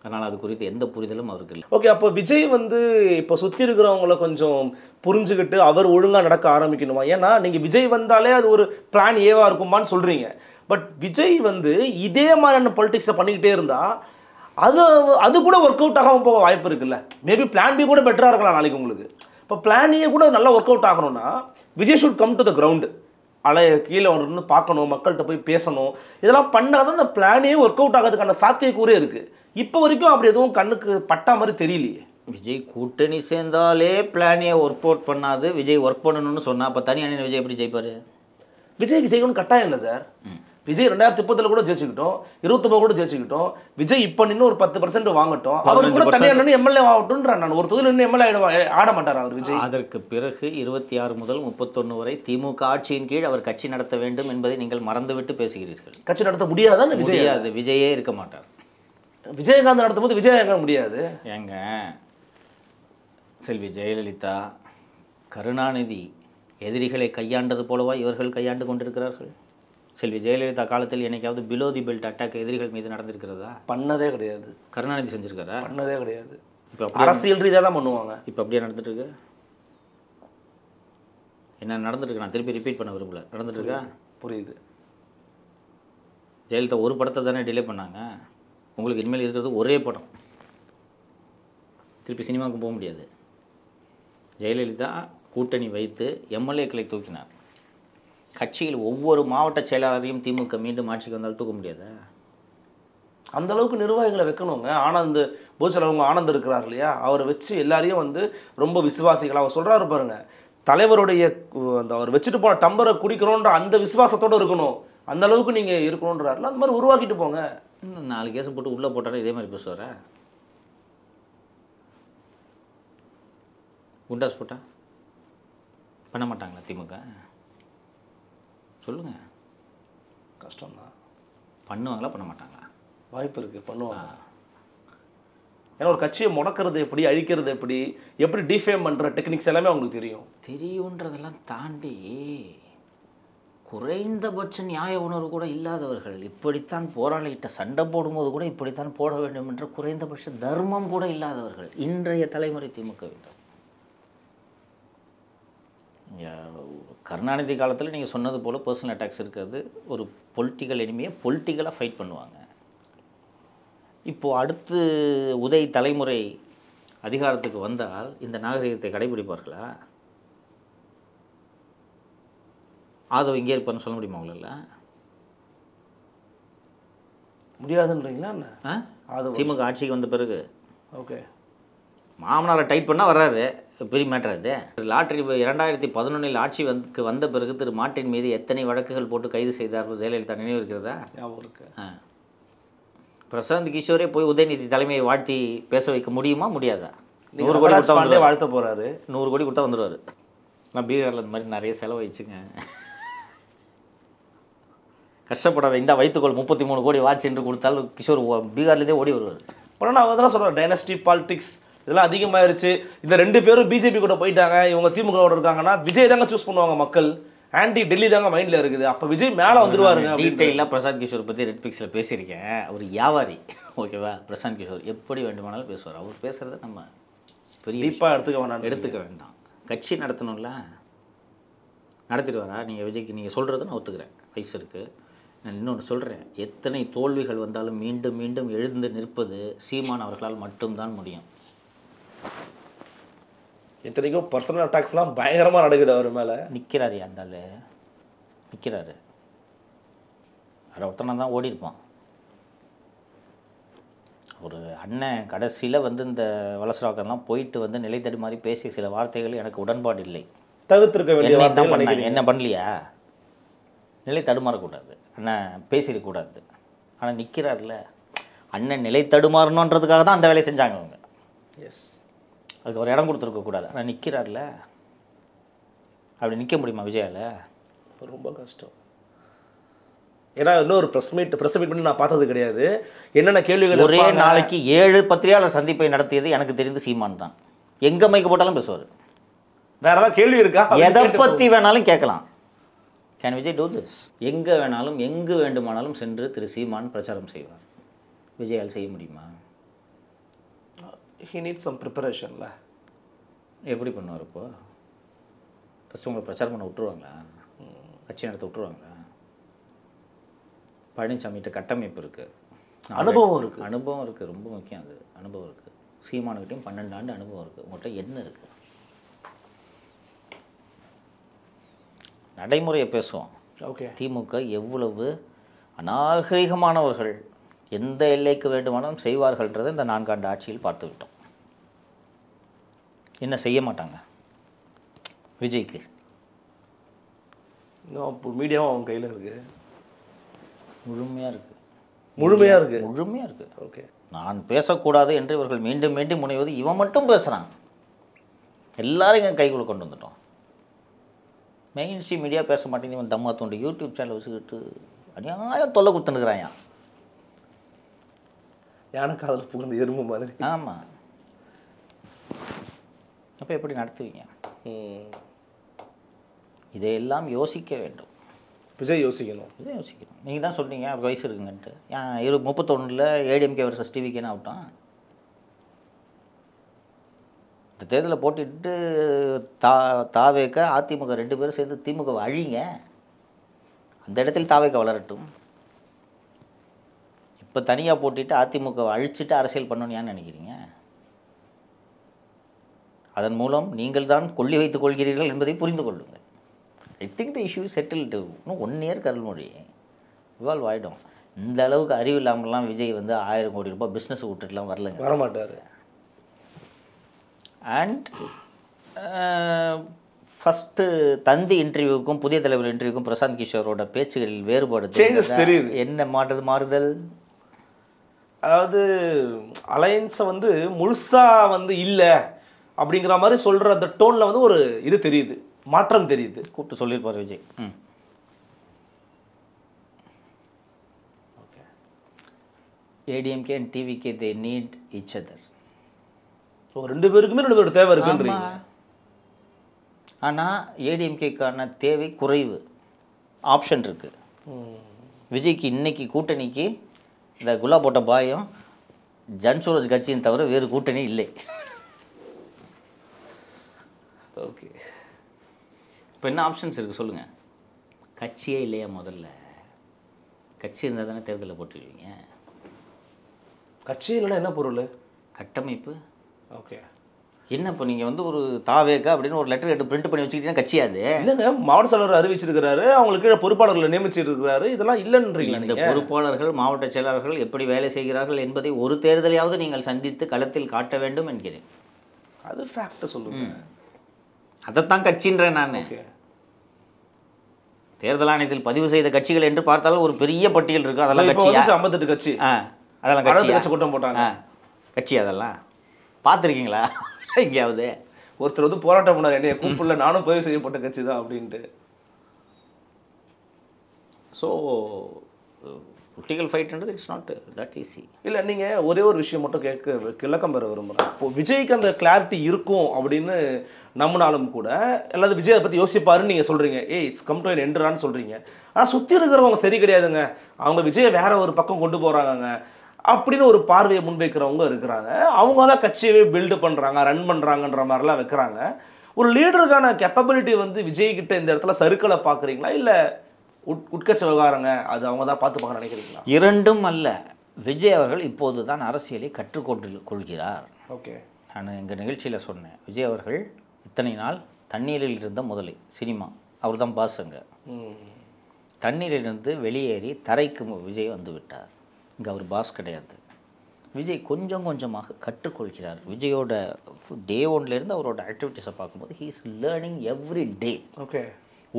அதனால் அது குறித்து எந்த புரிதலும் அவருக்கு இல்லை. ஓகே, அப்போ விஜய் வந்து இப்போ சுற்றி இருக்கிறவங்கள கொஞ்சம் புரிஞ்சுக்கிட்டு அவர் ஒழுங்காக நடக்க ஆரம்பிக்கணுமா? ஏன்னா நீங்கள் விஜய் வந்தாலே அது ஒரு பிளான் ஏவாக இருக்குமான்னு சொல்கிறீங்க. பட் விஜய் வந்து இதே மாதிரியான பொலிட்டிக்ஸை பண்ணிக்கிட்டே இருந்தால் அது கூட ஒர்க் அவுட் ஆகாமல் போக வாய்ப்பு இருக்குல்ல. மேபி பிளான் பி கூட பெட்டராக இருக்கலாம் நாளைக்கு உங்களுக்கு. இப்போ பிளான் ஏ கூட நல்லா ஒர்க் அவுட் ஆகணும்னா Vijay should come to the ground. கீழே இருந்து பார்க்கணும், மக்கள்கிட்ட போய் பேசணும். இதெல்லாம் பண்ணால் தான் அந்த பிளானே ஒர்க் அவுட் ஆகிறதுக்கான சாத்தியக்கூறே இருக்குது. இப்போ வரைக்கும் அப்படி எதுவும் கண்ணுக்கு பட்டா மாதிரி தெரியலையே. விஜய் கூட்டணி சேர்ந்தாலே பிளானே ஒர்க் அவுட் பண்ணாது. விஜய் ஒர்க் பண்ணணும்னு சொன்னால் அப்போ தனி அணியில் விஜய் எப்படி ஜெயிப்பார்? விஜய்க்கு ஜெயிக்கணும்னு கட்டாயம் இல்லை சார். விஜய் 2030 கூட ஜெயிச்சுக்கிட்டோம், 29 கூட ஜெயிச்சுக்கிட்டோம். விஜய் இப்போ நின்று ஒரு 10% வாங்கட்டும், அவர் கூட தனியாக நின்று எம்எல்ஏ ஆகட்டும்ன்ற. நான் ஒரு தொகுதியில் நின்று எம்எல்ஏ ஆட மாட்டார் அவர் விஜய். அதற்கு பிறகு 26 முதல் 31 வரை திமுக ஆட்சியின் கீழ் அவர் கட்சி நடத்த வேண்டும் என்பதை நீங்கள் மறந்துவிட்டு பேசுகிறீர்கள். கட்சி நடத்த முடியாதான்? விஜய் அது விஜயே இருக்க மாட்டார். விஜயகாந்த் நடத்தும் போது விஜயகாந்த் முடியாது. ஏங்க, செல்வி ஜெயலலிதா, கருணாநிதி எதிரிகளை கையாண்டது போலவா இவர்கள் கையாண்டு கொண்டிருக்கிறார்கள்? செல்வி ஜெயலலிதா காலத்தில் என்னைக்காவது பிலோ தி பெல்ட் அட்டாக் எதிரிகள் மீது நடந்திருக்கிறதா? பண்ணதே கிடையாது. கருணாநிதி செஞ்சிருக்காரா? பண்ணதே கிடையாது. இப்போ அரசியல் ரீதியாக தான் பண்ணுவாங்க. இப்போ அப்படியே நடந்துட்டு இருக்கு. என்ன நடந்துட்டு இருக்கு? நான் திருப்பி ரிப்பீட் பண்ண விரும்பல. நடந்துட்டு இருக்கா? புரியுது. ஜெயலலிதா ஒரு படத்தை தானே டிலே பண்ணாங்க. உங்களுக்கு இனிமேல் இருக்கிறது ஒரே படம். திருப்பி சினிமாவுக்கு போக முடியாது. ஜெயலலிதா கூட்டணி வைத்து எம்எல்ஏக்களை தூக்கினார். கட்சியில் ஒவ்வொரு மாவட்ட செயலாளரையும் திமுக மீண்டும் ஆட்சிக்கு வந்தால் தூக்க முடியாதா? அந்த அளவுக்கு நிர்வாகிகளை வைக்கணுங்க. ஆனந்த் போச்சல் அவங்க ஆனந்த் இருக்கிறார் இல்லையா, அவரை வச்சு எல்லாரையும் வந்து ரொம்ப விசுவாசிகள். அவர் சொல்கிறாரு பாருங்க, தலைவருடைய அந்த அவர் வச்சுட்டு போன டம்பரை குடிக்கணுன்ற அந்த விசுவாசத்தோடு இருக்கணும், அந்த அளவுக்கு நீங்கள் இருக்கணுன்றாருல, அந்த மாதிரி உருவாக்கிட்டு போங்க. 4 கேஸ் போட்டு உள்ளே போட்டாலும் இதே மாதிரி பேசுவாரா? குண்டாஸ் போட்டா பண்ண மாட்டாங்களா திமுக? சொல்லுங்கள். கஷ்டம்தான். பண்ணுவாங்களா பண்ண மாட்டாங்களா? வாய்ப்பு இருக்குது, பண்ணுவாங்க. ஏன்னா ஒரு கட்சியை முடக்கிறது எப்படி, அழிக்கிறது எப்படி, எப்படி டிஃபேம் பண்ணுற டெக்னிக்ஸ் எல்லாமே அவங்களுக்கு தெரியுன்றதெல்லாம் தாண்டி குறைந்தபட்ச நியாய உணர்வு கூட இல்லாதவர்கள், இப்படித்தான் போராளிகிட்ட சண்டை போடும்போது கூட இப்படித்தான் போட வேண்டும் என்ற குறைந்தபட்ச தர்மம் கூட இல்லாதவர்கள் இன்றைய தலைமுறை திமுகவினர். கருணாநிதி காலத்தில் நீங்கள் சொன்னது போல் பர்சனல் அட்டாக்ஸ் இருக்கிறது, ஒரு பொலிட்டிக்கல் எனிமையை பொலிட்டிக்கலாக ஃபைட் பண்ணுவாங்க. இப்போது அடுத்து உதய் தலைமுறை அதிகாரத்துக்கு வந்தால் இந்த நாகரிகத்தை கடைபிடிப்பார்களா? ஆதவ் இங்கே இருப்பார்னு சொல்ல முடியுமா உங்களால்? முடியாதுன்றீங்களா என்ன? திமுக ஆட்சிக்கு வந்த பிறகு ஓகே மாமனாரை டைட் பண்ணால் வர்றாரு, பெரிய மேட்டர் இது. லாட்ரி 2011 ஆட்சி வந்த பிறகு திரு மார்ட்டின் மீது எத்தனை வழக்குகள் போட்டு கைது செய்தார்கள் ஜெயலலிதா நினைவு இருக்கிறதா? ஞாபகம் இருக்கு. பிரசாந்த் கிஷோரே போய் உதயநிதி தலைமையை வாழ்த்தி பேச வைக்க முடியுமா முடியாதா? 100 கோடி கொடுத்தா வாழ்த்த போகிறாரு, 100 கோடி கொடுத்தா வந்துடுவார். நான் பீகாரில் இந்த மாதிரி நிறைய செலவழிச்சுங்க, கஷ்டப்படாத இந்த வைத்துக்கோள் 33 கோடி வாட்ச் என்று கொடுத்தாலும் கிஷோர் பீகார்லேருந்தே ஓடி வருவார். ஆனால் நான் அதெல்லாம் சொல்கிறேன், டைனஸ்டி பாலிடிக்ஸ் இதெல்லாம் அதிகமாகிருச்சு. இந்த 2 பேரும் பிஜேபி கூட போயிட்டாங்க, இவங்க திமுகவோட இருக்காங்கன்னா விஜய் தாங்க சூஸ் பண்ணுவாங்க மக்கள். ஆன்டி டெல்லி தாங்க மைண்டில் இருக்குது. அப்போ விஜய் மேலே வந்துடுவாருங்க. டீட்டெயிலாக பிரசாந்த் கிஷோர் பற்றி ரெட் பிக்ஸில் பேசியிருக்கேன். அவர் வியாபாரி, ஓகேவா? பிரசாந்த் கிஷோர் எப்படி வேண்டுமானாலும் பேசுவார். அவர் பேசுகிறத நம்ம பெரிய டீப்பாக எடுத்துக்க வேண்டாம். கட்சி நடத்தணும்ல, நடத்திடுவாரா? நீங்கள் விஜய்க்கு நீங்கள் சொல்கிறது நான் ஒத்துக்கிறேன், வயசு இருக்குது. நான் இன்னொன்று சொல்கிறேன், எத்தனை தோல்விகள் வந்தாலும் மீண்டும் மீண்டும் எழுந்து நிற்பது சீமான் அவர்களால் மட்டும்தான் முடியும். இத்தனைக்கும் பர்சனல் அட்டாக்ஸ்லாம் பயங்கரமாக நடக்குது அவர் மேலே. நிற்கிறாரு, அந்தால நிற்கிறாரு. அதை ஒருத்தனை தான் ஓடி இருப்பான். ஒரு அண்ணன் கடைசியில் இந்த வலசராக்கெல்லாம் போயிட்டு நிலை தடி மாதிரி பேசிய சில வார்த்தைகள் எனக்கு உடன்பாடு இல்லை. தவிர்த்திருக்க வேண்டிய தான் பண்ணாங்க. என்ன பண்ணலையா? நிலை தடுமாறக்கூடாது, அண்ணன் பேசிடக்கூடாது. ஆனால் நிற்கிறார்ல, அண்ணன் நிலை தடுமாறணுன்றதுக்காக தான் அந்த வேலையை செஞ்சாங்க அவங்க. எஸ், அதுக்கு ஒரு இடம் கொடுத்துருக்கக்கூடாது. ஆனால் நிற்கிறார்ல, அப்படி நிற்க முடியுமா விஜயால? ரொம்ப கஷ்டம். ஏன்னா இன்னொரு ப்ரெஸ் மீட் பண்ணி நான் பார்த்தது கிடையாது. என்னென்ன கேள்விகள் ஒரே நாளைக்கு 7 பத்திரிகையாளர் சந்திப்பை நடத்தியது எனக்கு தெரிந்து சீமான் தான். எங்கே மைக்கு போட்டாலும் பேசுவார். வேற ஏதாவது கேள்வி இருக்கா? எதை பற்றி வேணாலும் கேட்கலாம். Can Vijay do this? எங்கே வேணாலும் எங்கு வேண்டுமானாலும் சென்று திரு சீமான் பிரச்சாரம் செய்வார். விஜயால் செய்ய முடியுமா? ஹி நீட் சம் ப்ரிப்பரேஷன்ல. எப்படி பண்ணுவார்? இப்போ ஃபஸ்ட்டு உங்களை பிரச்சாரம் பண்ண விட்டுருவாங்களா? கட்சி நடத்த விட்டுருவாங்களா? பழனிசாமிகிட்ட கட்டமைப்பு இருக்குது, அனுபவம் இருக்குது. அனுபவம் இருக்குது, ரொம்ப முக்கியம். அது அனுபவம் இருக்குது. சீமானுக்கிட்டையும் 12 ஆண்டு அனுபவம் இருக்குது. உங்கள்கிட்ட என்ன இருக்குது? நடைமுறையை பேசுவோம். ஓகே, திமுக எவ்வளவு அநாகரிகமானவர்கள், எந்த எல்லைக்கு வேண்டுமானாலும் செய்வார்கள்ன்றதை இந்த 4 ஆண்டு ஆட்சியில் பார்த்துக்கிட்டோம். என்ன செய்ய மாட்டாங்க விஜய்க்கு? இன்னும் மீடியாவும் அவங்க கையில் இருக்குது, முழுமையாக இருக்குது, முழுமையாக இருக்குது. ஓகே, நான் பேசக்கூடாது என்று இவர்கள் மீண்டும் மீண்டும் முனைவது, இவன் மட்டும் பேசுகிறான். எல்லாரும் இங்கே கைக்குள்ள கொண்டு வந்துட்டோம். மெயின் ஸ்ட்ரீம் மீடியா பேச மாட்டேங்குது. இவன் தம்மா தோண்டி யூடியூப் சேனல் வச்சுக்கிட்டு அநியாயம் தொல்லை கொடுத்துனுக்குறான். எனக்கு அதில் புகுந்து எறும்பு மாதிரி. ஆமாம். அப்போ எப்படி நடத்துவீங்க? இதையெல்லாம் யோசிக்க வேண்டும். விஜய் யோசிக்கணும். நீங்கள் தான் சொல்கிறீங்க அவருக்கு வயசு இருக்குங்கன்ட்டு. ஏன் 31 ஏடிஎம்கே வர்சஸ் டிவிக்கேன்னு ஆகட்டும். இந்த தேர்தலில் போட்டிட்டு தாவேக்க அதிமுக 2 பேரும் சேர்ந்து திமுக அழிங்க. அந்த இடத்தில் தாவேக்க வளரட்டும். இப்போ தனியாக போட்டிட்டு அதிமுக அழிச்சிட்டு அரசியல் பண்ணணும்னு ஏன் நினைக்கிறீங்க? அதன் மூலம் நீங்கள் தான் கொள்ளி வைத்துக் கொள்கிறீர்கள் என்பதை புரிந்து கொள்ளுங்கள். I think the issue settled. இன்னும் 1 இயர் கருள்மொழி இவால்வ் ஆகிடும். இந்த அளவுக்கு அறிவு இல்லாமலாம் விஜய் வந்து 1000 கோடி ரூபாய் பிஸ்னஸ் விட்டுட்டுலாம் வரலங்க, வரமாட்டார். அண்ட் ஃபஸ்ட்டு தந்தி இன்டர்வியூக்கும் புதிய தலைவர் இன்டர்வியூக்கும் பிரசாந்த் கிஷோரோட பேச்சுகளில் வேறுபாடு தெரியுது. என்ன மாறுதல், அதாவது அலையன்ஸை வந்து முழுசாக வந்து இல்லை அப்படிங்கிற மாதிரி சொல்கிற அந்த டோனில் வந்து ஒரு இது தெரியுது, மாற்றம் தெரியுது. கூப்பிட்டு சொல்லியிருப்பார் Vijay. Okay. ADMK and TVK they need each other. So 2 பேருக்குமே 2 பேரோட தேவை இருக்குன்றீங்க. ஆனால் ஏடிஎம்கேக்கான தேவை குறைவு, ஆப்ஷன் இருக்குது. விஜய்க்கு இன்னைக்கு கூட்டணிக்கு இந்த குலா போட்ட பாயம் ஜன்சூரஜ் கட்சியின் தவிர வேறு கூட்டணி இல்லை. ஓகே. இப்போ என்ன ஆப்ஷன்ஸ் இருக்குது சொல்லுங்கள்? கட்சியே இல்லையா? முதல்ல கட்சி இருந்தால் தானே தேர்தலில் போட்டுருவீங்க. கட்சி இல்லைன்னா என்ன பொருள்? கட்டமைப்பு. ஓகே. என்ன இப்போ நீங்கள் வந்து ஒரு தாவேக்கா அப்படின்னு ஒரு லெட்டர் எடுத்து பிரிண்ட் பண்ணி வச்சுக்கிட்டீங்கன்னா கட்சியாது இல்லைங்க. மாவட்ட செயலாளர் அறிவிச்சிருக்கிறாரு, அவங்களுக்கு கீழே பொறுப்பாளர்களை நியமிச்சிருக்கிறாரு, இதெல்லாம் இல்லைன்றீங்க. இந்த பொறுப்பாளர்கள் மாவட்ட செயலாளர்கள் எப்படி வேலை செய்கிறார்கள் என்பதை ஒரு தேர்தலையாவது நீங்கள் சந்தித்து களத்தில் காட்ட வேண்டும் என்கிறேன். அது ஃபேக்ட் சொல்லுங்க. அதைத்தான் கட்சின்றேன் நான். ஓகே. தேர்தல் ஆணையத்தில் பதிவு செய்த கட்சிகள் என்று பார்த்தாலும் ஒரு பெரிய பட்டியல் இருக்கு. அதெல்லாம் இப்போ கட்சியா? 58 கட்சி. அதெல்லாம் கட்சி கூட்டம் போட்டாங்க. கட்சி அதெல்லாம் பார்த்துருக்கீங்களா எங்கேயாவது? ஒருத்தர் வந்து போராட்டம் பண்ணார், என்னைய கூப்பிடல, நானும் பதிவு செய்யப்பட்ட கட்சி தான் அப்படின்ட்டு. ஸோ பொலிட்டிக்கல் ஃபைட்ன்றது இட்ஸ் நாட் தட் ஈஸி. இல்லை, நீங்கள் ஒரே ஒரு விஷயம் மட்டும் விளக்கம் பெற விரும்புகிறேன். இப்போ விஜய்க்கு அந்த கிளாரிட்டி இருக்கும் அப்படின்னு நம்பினாலும் கூட எல்லாரும் விஜயை பற்றி யோசிப்பாருன்னு நீங்கள் சொல்கிறீங்க. இட்ஸ் கம் டு என் என்ட்ரான்னு சொல்கிறீங்க. ஆனால் சுற்றி இருக்கிறவங்க சரி கிடையாதுங்க, அவங்க விஜயை வேற ஒரு பக்கம் கொண்டு போகிறாங்க அப்படின்னு ஒரு பார்வையை முன்வைக்கிறவங்க இருக்கிறாங்க. அவங்க தான் கட்சியவே பில்டு பண்ணுறாங்க, ரன் பண்ணுறாங்கன்ற மாதிரிலாம் வைக்கிறாங்க. ஒரு லீடருக்கான கெப்பபிலிட்டி வந்து விஜய்கிட்ட இந்த இடத்துல சறுக்கலை பார்க்குறீங்களா, இல்லை உட்கட்சி விவகாரங்க அது அவங்க தான் பார்த்துப்பாங்க நினைக்கிறீங்களா? இரண்டும் அல்ல. விஜய் அவர்கள் இப்போது தான் அரசியலை கற்றுக்கொள்கிறார். ஓகே. நான் எங்கள் நிகழ்ச்சியில் சொன்னேன், விஜய் அவர்கள் இத்தனை நாள் தண்ணீரில் இருந்த முதலை சினிமா, அவர் தான் பாஸுங்க. தண்ணீரிலிருந்து வெளியேறி தரைக்கு விஜய் வந்து விட்டார். இங்கே அவர் பாஸ் கிடையாது. விஜய் கொஞ்சம் கொஞ்சமாக கற்றுக்கொள்கிறார். விஜயோட டே 1லேருந்து அவரோட ஆக்டிவிட்டீஸை பார்க்கும்போது he is learning every day. Okay.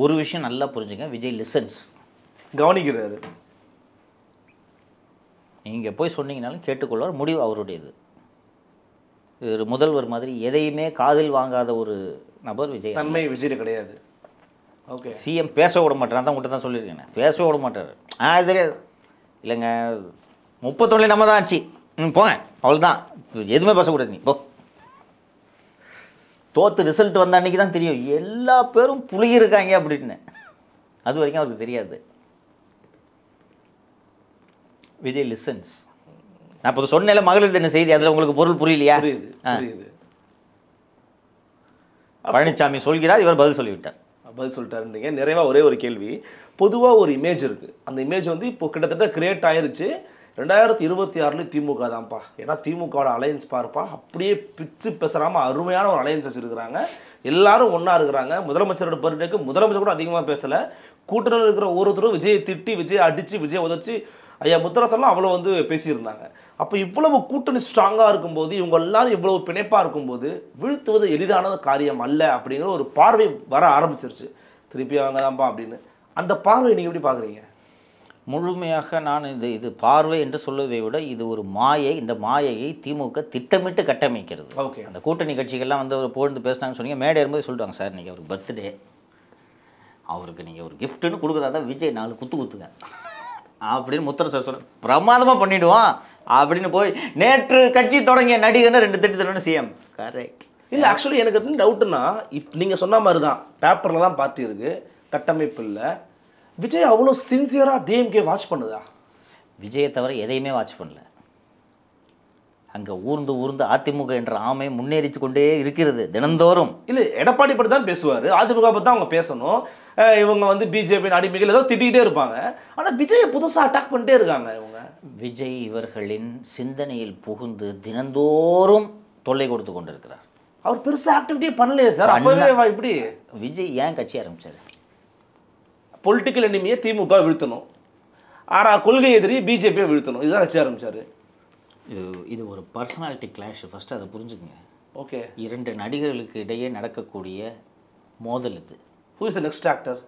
ஒரு விஷயம் நல்லா புரிஞ்சுங்க, விஜய் லிசன்ஸ், கவனிக்கிறாரு. நீங்கள் போய் சொன்னீங்கனாலும் கேட்டுக்கொள்வார், முடிவு அவருடையது. ஒரு முதல்வர் மாதிரி எதையுமே காதில் வாங்காத ஒரு நபர் விஜய். தன்மை விஜய் கிடையாது. ஓகே. சிஎம் பேச விட மாட்டார், தான் உங்கள்கிட்ட தான் சொல்லியிருக்கேன், பேசவே விட மாட்டார். இது தெரியாது இல்லைங்க, 31 நம்ம தான் ஆச்சு, போங்க அவ்வளோதான், எதுவுமே பேசக்கூடாது, நீ போ. தோற்று ரிசல்ட் வந்த அன்றைக்கி தான் தெரியும் எல்லா பேரும் புளியிருக்காங்க அப்படின்னு. அது வரைக்கும் அவருக்கு தெரியாது. விஜய் லிசன்ஸ். நான் இப்போ சொன்னேன்ல மகளிர் தின செய்தி, அதில் உங்களுக்கு பொருள் புரியலையா? புரியுது. பழனிசாமி சொல்கிறார், இவர் பதில் சொல்லிவிட்டார். பதில் சொல்லிட்டாருன்றீங்க. நிறைவாக ஒரே ஒரு கேள்வி. பொதுவாக ஒரு இமேஜ் இருக்குது, அந்த இமேஜ் வந்து இப்போ கிட்டத்தட்ட கிரியேட் ஆயிருச்சு. 2026 திமுக தான்ப்பா, ஏன்னா திமுகவோட அலையன்ஸ் பார்ப்பா அப்படியே பிச்சு பேசுகிறாமல் அருமையான ஒரு அலையன்ஸ் வச்சுருக்கிறாங்க. எல்லாரும் ஒன்றா இருக்கிறாங்க. முதலமைச்சரோட பர்த்டேக்கு முதலமைச்சர் கூட அதிகமாக பேசலை. கூட்டணியில் இருக்கிற ஒருத்தரும் விஜயை திட்டி, விஜயை அடித்து, விஜயை உதச்சி, ஐயா முத்தரசெல்லாம் அவ்வளோ வந்து பேசியிருந்தாங்க. அப்போ இவ்வளவு கூட்டணி ஸ்ட்ராங்காக இருக்கும்போது, இவங்க எல்லாரும் இவ்வளவு பிணைப்பாக இருக்கும்போது வீழ்த்துவது எளிதான காரியம் அல்ல அப்படிங்கிற ஒரு பார்வை வர ஆரம்பிச்சிருச்சு. திருப்பி அவங்க தான்ப்பா அப்படின்னு. அந்த பார்வை நீங்கள் எப்படி பார்க்குறீங்க? முழுமையாக நான் இது பார்வை என்று சொல்வதை விட இது ஒரு மாயை. இந்த மாயையை திமுக திட்டமிட்டு கட்டமைக்கிறது. ஓகே. அந்த கூட்டணி கட்சிகள்லாம் வந்து அவர் புகழ்ந்து பேசினாங்கன்னு சொன்னீங்க, மேடை இருக்கும்போது சொல்லிடுவாங்க, சார் நீங்கள் அவருக்கு பர்த்டே, அவருக்கு நீங்கள் ஒரு கிஃப்ட்டுன்னு கொடுக்குறதா தான் விஜய் 4 குத்துங்க அப்படின்னு முத்திர சார் சொல்ல பிரமாதமாக பண்ணிவிடுவோம் அப்படின்னு போய் நேற்று கட்சி தொடங்கிய நடிகன்னு 2 திட்டு தரணும் சிஎம். கரெக்ட். இல்லை, ஆக்சுவலி எனக்கு என்ன டவுட்டுன்னா, நீங்கள் சொன்ன மாதிரி தான் பேப்பரில் தான் பார்ட்டி இருக்குது, கட்டமைப்பு இல்லை. விஜய் அவ்வளோ சின்சியராக டிஎம்கே வாட்ச் பண்ணுதா? விஜயை தவிர எதையுமே வாட்ச் பண்ணல. அங்கே ஊர்ந்து அதிமுக என்ற ஆமை முன்னேறிச்சு கொண்டே இருக்கிறது தினந்தோறும். இல்லை, எடப்பாடி பற்றி தான் பேசுவார், அதிமுக பற்றி தான் அவங்க பேசணும். இவங்க வந்து பிஜேபி அடிமைகள் ஏதோ திட்டிகிட்டே இருப்பாங்க. ஆனால் விஜயை புதுசாக அட்டாக் பண்ணிட்டே இருக்காங்க இவங்க. விஜய் இவர்களின் சிந்தனையில் புகுந்து தினந்தோறும் தொல்லை கொடுத்து கொண்டிருக்கிறார். அவர் பெருசாக ஆக்டிவிட்டியே பண்ணலையே சார். அப்பவே இப்படி விஜய் ஏன் கட்சி ஆரம்பிச்சார்? பொலிட்டிக்கல் எனிமியை திமுக வீழ்த்தணும், கொள்கை எதிரி பிஜேபியை வீழ்த்தணும், இதுதான் வச்சு ஆரம்பிச்சாரு. இது ஒரு பர்சனாலிட்டி கிளாஷ். ஃபஸ்ட்டு அதை புரிஞ்சுக்குங்க. ஓகே, 2 நடிகர்களுக்கு இடையே நடக்கக்கூடிய மோதல் இது. Who is the next actor?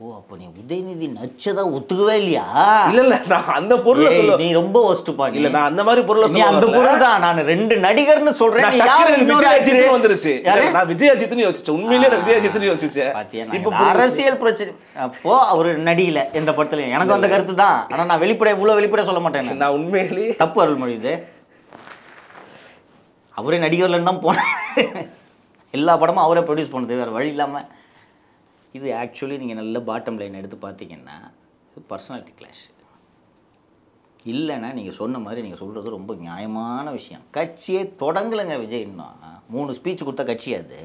ஓ, அப்போ நீ உதயநிதி நச்சதா ஒத்துக்கவே இல்லையா? இல்ல நான் அந்த பொருளை சொல்ல. நீ ரொம்ப ஒஸ்ட்பா. இல்ல நான் அந்த மாதிரி பொருளை நீ அந்த பொருள் தான். நான் 2 நடிகர்னு சொல்றேன். நீ யாரு? விஜய் அஜித் வந்துருச்சு. நான் விஜய் அஜித்னு யோசிச்சேன். உண்மையிலேயே நான் விஜய் அஜித்னு யோசிச்சேன். இப்போ அரசியல் பிரச்சனை. அப்போ அவர் நடிகல எந்த படத்துல. எனக்கு அந்த கருத்து தான். ஆனா நான் இவ்வளவு வெளிப்படையா சொல்ல மாட்டேன். நான் உண்மையிலேயே தப்பு அருள்மொழி. இது அவரே நடிகர்லன்னு தான் போனேன். எல்லா படமும் அவரே ப்ரொடியூஸ் பண்ணது, வேறு வழி இல்லாமல். இது ஆக்சுவலி நீங்கள் நல்ல பாட்டம் லைன் எடுத்து பார்த்தீங்கன்னா இது பர்சனாலிட்டி கிளாஷ். இல்லைன்னா நீங்கள் சொன்ன மாதிரி நீங்கள் சொல்கிறது ரொம்ப நியாயமான விஷயம். கட்சியே தொடங்கலைங்க விஜய். இன்னும் 3 ஸ்பீச் கொடுத்தா கட்சி அது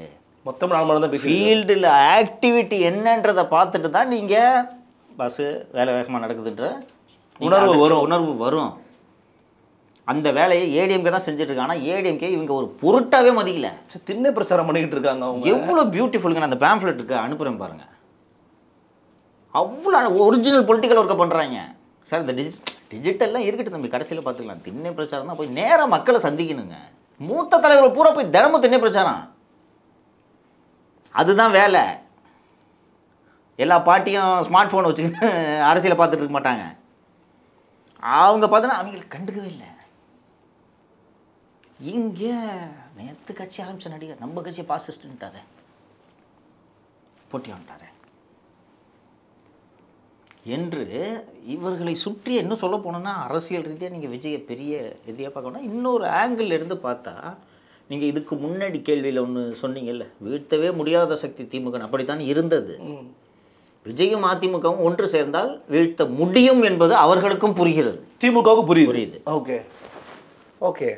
மொத்தம் 4 மணி தான் பேசி ஃபீல்டில் ஆக்டிவிட்டி என்னன்றதை பார்த்துட்டு தான் நீங்கள் பஸ்ஸு வேலை வேகமாக நடக்குதுன்ற உணர்வு வரும். அந்த வேலையை ஏடிஎம்கே தான் செஞ்சுட்டு இருக்காங்க. ஆனால் ஏடிஎம்கே இவங்க ஒரு பொருட்டாவே மதிக்கல. திண்ணை பிரச்சாரம் பண்ணிக்கிட்டு இருக்காங்க. அவங்க எவ்வளோ பியூட்டிஃபுல்லுங்க. அந்த பேம்ஃப்ளெட் இருக்கு, அனுப்புகிறேன் பாருங்க. அவ்வளோ ஒரிஜினல் பொலிட்டிக்கல் ஒர்க்கை பண்ணுறாங்க சார். இந்த டிஜிட்டல்லாம் இருக்கட்டும் தம்பி, கடைசியில் பார்த்துக்கலாம். திண்ணை பிரச்சாரம் தான் போய் நேராக மக்களை சந்திக்கணுங்க. மூத்த தலைவர்கள் பூரா போய் தினமும் திண்ணை பிரச்சாரம், அதுதான் வேலை. எல்லா பாட்டியும் ஸ்மார்ட் ஃபோன் வச்சுக்கிட்டு அரசியலை பார்த்துட்டு இருக்க மாட்டாங்க. அவங்க பார்த்தோன்னா அவங்களுக்கு கண்டுக்கவே இல்லை. இங்கே நேற்று கட்சி ஆரம்பித்த நடிகர் நம்ம கட்சியை பாசிஸ்ட்ன்ட்டாரு, போட்டி வந்துட்டாரு என்று இவர்களை சுற்றி என்ன சொல்ல போனோன்னா, அரசியல் ரீதியாக நீங்கள் விஜயை பெரிய இதையாக பார்க்கணும்னா இன்னொரு ஆங்கிள் இருந்து பார்த்தா, நீங்கள் இதுக்கு முன்னாடி கேள்வியில் ஒன்று சொன்னீங்கல்ல, வீழ்த்தவே முடியாத சக்தி திமுக, அப்படித்தான் இருந்தது. விஜயும் அதிமுகவும் ஒன்று சேர்ந்தால் வீழ்த்த முடியும் என்பது அவர்களுக்கும் புரிகிறது, திமுகவுக்கு புரியுது. Okay okay.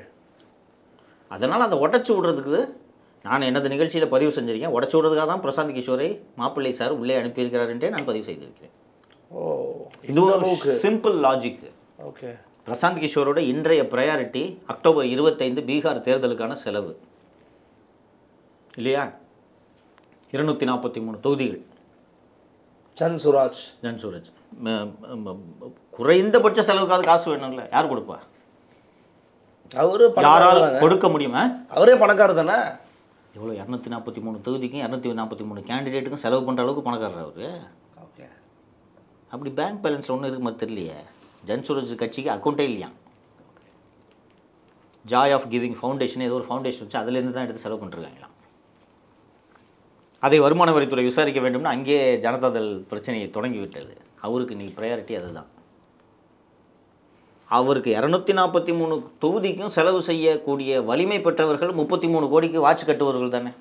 அதனால் அதை உடச்சி விடுறதுக்கு நான் எனது நிகழ்ச்சியில் பதிவு செஞ்சிருக்கேன். உடச்சி விடுறதுக்காக தான் பிரசாந்த் கிஷோரை மாப்பிள்ளை சார் உள்ளே அனுப்பியிருக்கிறாருன்றே நான் பதிவு செய்திருக்கிறேன். ஓ, இது ஒரு சிம்பிள் லாஜிக். ஓகே. பிரசாந்த் கிஷோரோட இன்றைய ப்ரையாரிட்டி அக்டோபர் 25 பீகார் தேர்தலுக்கான செலவு இல்லையா? 243 தொகுதிகள். ஜன்சுராஜ் குறைந்தபட்ச செலவுக்காவது காசு வேணும்ல, யார் கொடுப்பா? அவரு யாரால் கொடுக்க முடியுமா? அவரே பணக்காரர் தானே. எவ்வளோ 243 தொகுதிக்கும் 243 கேண்டிடேட்டுக்கும் செலவு பண்ணுற அளவுக்கு பணக்காரர் அவரு. ஓகே. அப்படி பேங்க் பேலன்ஸில் ஒன்றும் இருக்கு மாதிரி தெரியலையே. ஜன்சுராஜ் கட்சிக்கு அக்கௌண்ட்டே இல்லையா. ஜாய் ஆஃப் கிவிங் ஃபவுண்டேஷன் ஏதோ ஒரு ஃபவுண்டேஷன் வச்சு அதுலேருந்து தான் எடுத்து செலவு பண்ணிருக்காங்களாம். அதை வருமான வரித்துறை விசாரிக்க வேண்டும்னு அங்கே ஜனதாதள் பிரச்சனையை தொடங்கி விட்டது. அவருக்கு நீ ப்ரையாரிட்டி அதுதான். அவருக்கு 243 தொகுதிக்கும் செலவு செய்யக்கூடிய வலிமை பெற்றவர்கள் 33 கோடிக்கு வாட்ச் கட்டுவர்கள் தானே.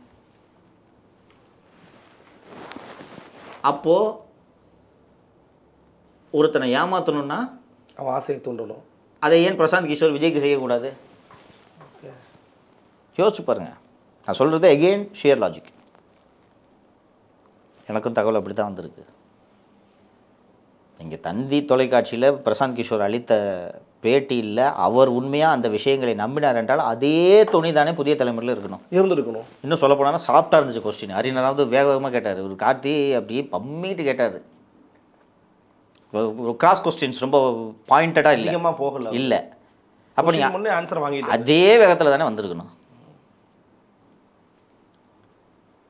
அப்போ ஒருத்தனை ஏமாற்றணும்னா அவன் ஆசையை தூண்டணும். அதை ஏன் பிரசாந்த் கிஷோர் விஜய்க்கு செய்யக்கூடாது? யோசிச்சு பாருங்க. நான் சொல்கிறது அகெயின் ஷியர் லாஜிக். எனக்கும் தகவல் அப்படி தான் வந்திருக்கு. இங்கே தந்தி தொலைக்காட்சியில் பிரசாந்த் கிஷோர் அளித்த பேட்டியில் அவர் உண்மையாக அந்த விஷயங்களை நம்பினார் என்றால் அதே துணி தானே புதிய தலைமுறையில் இருந்திருக்கணும். இன்னும் சொல்ல போனால் சாஃப்டாக இருந்துச்சு கொஸ்டின். அறிஞராவது வேகமாக கேட்டார். ஒரு கார்த்தி அப்படியே பம்மிட்டு கேட்டார். கிராஸ் கொஸ்டின்ஸ் ரொம்ப பாயிண்டடாக இல்லை போகல இல்லை. அப்போ நீங்கள் ஆன்சர் வாங்கி அதே வேகத்தில் தானே வந்திருக்கணும்.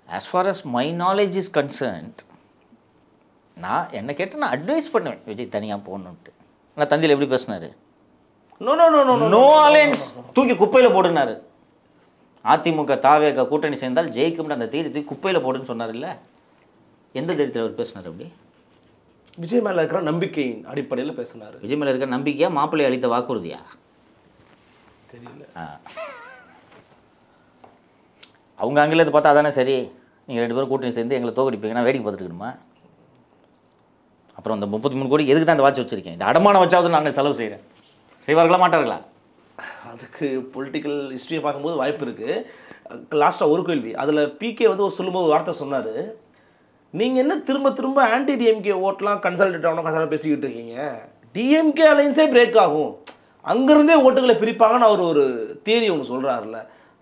as far as my knowledge is concerned, நான் என்ன கேட்டு நான் அட்வைஸ் பண்ணுவேன் விஜய் தனியாக போகணுன்ட்டு. ஆனால் தந்தியில் எப்படி பேசினார்? நோ அலையன்ஸ், தூக்கி குப்பையில் போடுனாரு. அதிமுக தாவேக கூட்டணி சேர்ந்தால் ஜெயிக்கும்னு அந்த தீர்த்து குப்பையில் போடுன்னு சொன்னார். இல்லை, எந்த தைரியத்தில் அவர் பேசினார்? அப்படி விஜய் மேலே இருக்கிற நம்பிக்கையின் அடிப்படையில் பேசினார். விஜய் மேலே இருக்கிற நம்பிக்கையா மாப்பிள்ளை அளித்த வாக்குறுதியா தெரியல. அவங்க அங்கிலேருந்து பார்த்தா அதானே சரி, நீங்கள் 2 பேரும் கூட்டணி சேர்ந்து எங்களை தோக்கடிப்பீங்கன்னா வேடிக்கை பார்த்துருக்கணுமா? அப்புறம் இந்த 33 கோடி எதுக்கு தான் இந்த வாட்ச் வச்சுருக்கேன்? இந்த அடமானம் வச்சாவது நான் செலவு செய்கிறேன். செய்வார்களா மாட்டார்களா? அதுக்கு பொலிட்டிக்கல் ஹிஸ்ட்ரியை பார்க்கும்போது வாய்ப்பு இருக்குது. லாஸ்ட்டாக ஒரு கேள்வி. அதில் பிகே வந்து ஒரு சொல்லும்போது வார்த்தை சொன்னார், நீங்கள் என்ன திரும்ப திரும்ப ஆன்டி டிஎம்கே ஓட்டெலாம் கன்சல்டேட் ஆகணும் பேசிக்கிட்டு இருக்கீங்க, டிஎம்கே அலைன்ஸே பிரேக் ஆகும், அங்கேருந்தே ஓட்டுகளை பிரிப்பாங்கன்னு அவர் ஒரு தியரி ஒன்று சொல்கிறாருல்ல,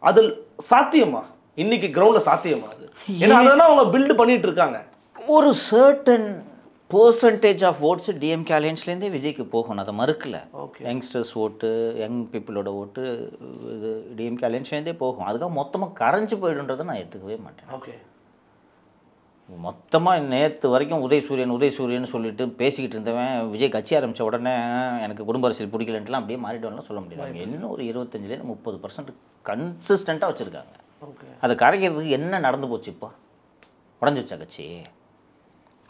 அது சாத்தியமா? இன்னைக்கு கிரவுண்டில் சாத்தியமா? அது ஏன்னா அதெல்லாம் அவங்க பில்டு பண்ணிட்டு இருக்காங்க. ஒரு certain percentage of votes DMK அலையன்ஸ்லேருந்தே விஜய்க்கு போகணும், அதை மறுக்கல. ஓகே. யங்ஸ்டர்ஸ் ஓட்டு, யங் பீப்புளோட ஓட்டு இது டிஎம்கே அலையன்ஸ்லேருந்தே போகும். அதுக்காக மொத்தமாக கரைஞ்சி போயிடுன்றதை நான் ஏற்றுக்கவே மாட்டேன். ஓகே. மொத்தமாக நேற்று வரைக்கும் உதயசூரியன் சொல்லிட்டு பேசிக்கிட்டு இருந்தவன் விஜய் கட்சி ஆரம்பித்த உடனே எனக்கு குடும்ப அரசியல் பிடிக்கலன்ட்டுலாம் அப்படியே மாறிடுவாங்கலாம் சொல்ல முடியாது. இன்னும் ஒரு 25% 30% கன்சிஸ்டண்ட்டாக வச்சுருக்காங்க. ஓகே. அதை கரைக்கிறதுக்கு என்ன நடந்து போச்சு? இப்போ உடஞ்சிச்சா கட்சி?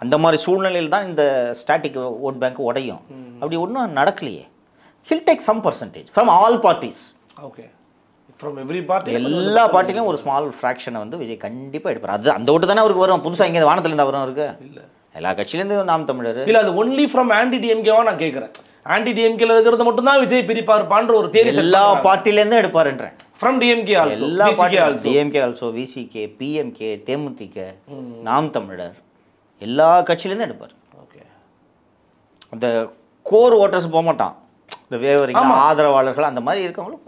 அந்த மாதிரி சூழ்நிலையில் தான் இந்த ஸ்டாட்டிக் ஓட் பேங்க் உடையும். அப்படி ஒன்றும் நடக்கலையே. He'll take some percentage from all parties. Okay. From every party, எல்லா பார்ட்டிலையும் ஒரு ஸ்மால் ஃப்ராக்ஷனை வந்து விஜய் கண்டிப்பாக எடுப்பார். அது அந்த ஓட்டு தானே அவருக்கு வரும். புதுசாக இங்கே வானத்துலேருந்து வரும் இருக்கு இல்லை, எல்லா கட்சியிலேருந்து நாம் தமிழர் இல்லை. அது ஒன்லி ஃப்ரம் ஆன்டி டிஎம்கேவா நான் கேட்குறேன். ஆன்டி டிஎம்கேல இருக்கிறது மட்டும் தான் விஜய் பிரிப்பார்ப்பான்ற ஒரு தேதி எல்லா பார்ட்டிலேருந்தே எடுப்பாருன்றேன். ஃப்ரம் டிஎம்கே ஆல்சோ, எல்லா பார்ட்டி, டிஎம்கே ஆல்சோ, விசிகே, பிஎம்கே, தேமுதிக, நாம் தமிழர், எல்லா கட்சியிலேருந்து எடுப்பார். ஓகே. அந்த கோர் ஓட்டர்ஸ் போக மாட்டான், இந்த வேவரிங் ஆதரவாளர்கள் அந்த மாதிரி இருக்கவங்களும்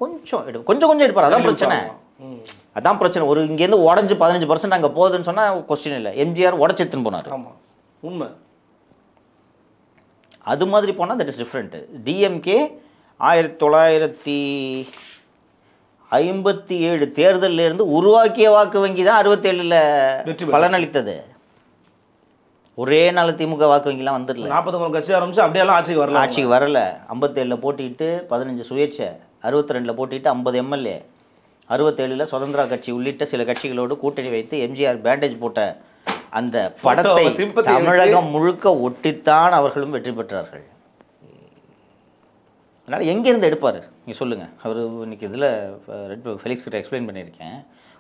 கொஞ்சம் எடுப்பார். அதான் பிரச்சனை. அதான் பிரச்சனை. ஒரு இங்கேருந்து உடஞ்சி 15% அங்கே போகுதுன்னு சொன்னால் கொஸ்டின் இல்லை. எம்ஜிஆர் உடச்சி எடுத்துன்னு போனார். ஆமாம், உண்மை. அது மாதிரி போனால் தட் இஸ் டிஃப்ரெண்ட்டு. டிஎம்கே 1957 தேர்தலில் இருந்து உருவாக்கிய வாக்கு வங்கி தான் 67 பலனளித்தது. ஒரே நாள் திமுக வாக்கு வங்கிலாம் வந்துடல. 43 கட்சி ஆரம்பிச்சு அப்படியெல்லாம் ஆட்சிக்கு வரல. 57 போட்டிட்டு 15 சுயேட்சை, 62 போட்டிட்டு 50 எம்எல்ஏ, 67 சுதந்திரா கட்சி உள்ளிட்ட சில கட்சிகளோடு கூட்டணி வைத்து எம்ஜிஆர் பேண்டேஜ் போட்ட அந்த படத்தை தமிழகம் முழுக்க ஒட்டித்தான் அவர்களும் வெற்றி பெற்றார்கள். அதனால் எங்கேருந்து எடுப்பார் நீங்கள் சொல்லுங்கள்? அவர் இன்னைக்கு இதில் ஃபெலிக்ஸ் கிட்ட எக்ஸ்பிளைன் பண்ணியிருக்கேன்.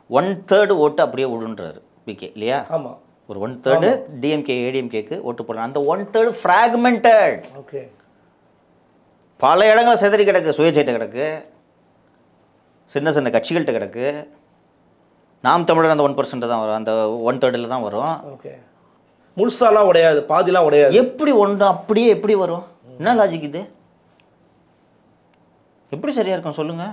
1/3 ஓட்டு அப்படியே விடுன்றாரு பிகே இல்லையா? ஆமாம். ஒரு 1/3 டிஎம்கே ஏடிஎம்கேக்கு ஓட்டு போடுறாங்க. அந்த 1/3 ஃப்ராக்மெண்டட். ஓகே. பல இடங்கள் செதறி கிடக்கு. சுயேட்சைட்ட கிடக்கு, சின்ன கட்சிகள்கிட்ட கிடக்கு. நாம் தமிழர் அந்த 1% தான் வரும், அந்த 1/3 தான் வரும். ஓகே. முழுசாலாம் உடையாது, பாதிலாம் உடையாது. எப்படி ஒன்று அப்படியே எப்படி வரும்? என்ன லாஜிக் இது? எப்படி சரியா இருக்கும் சொல்லுங்க?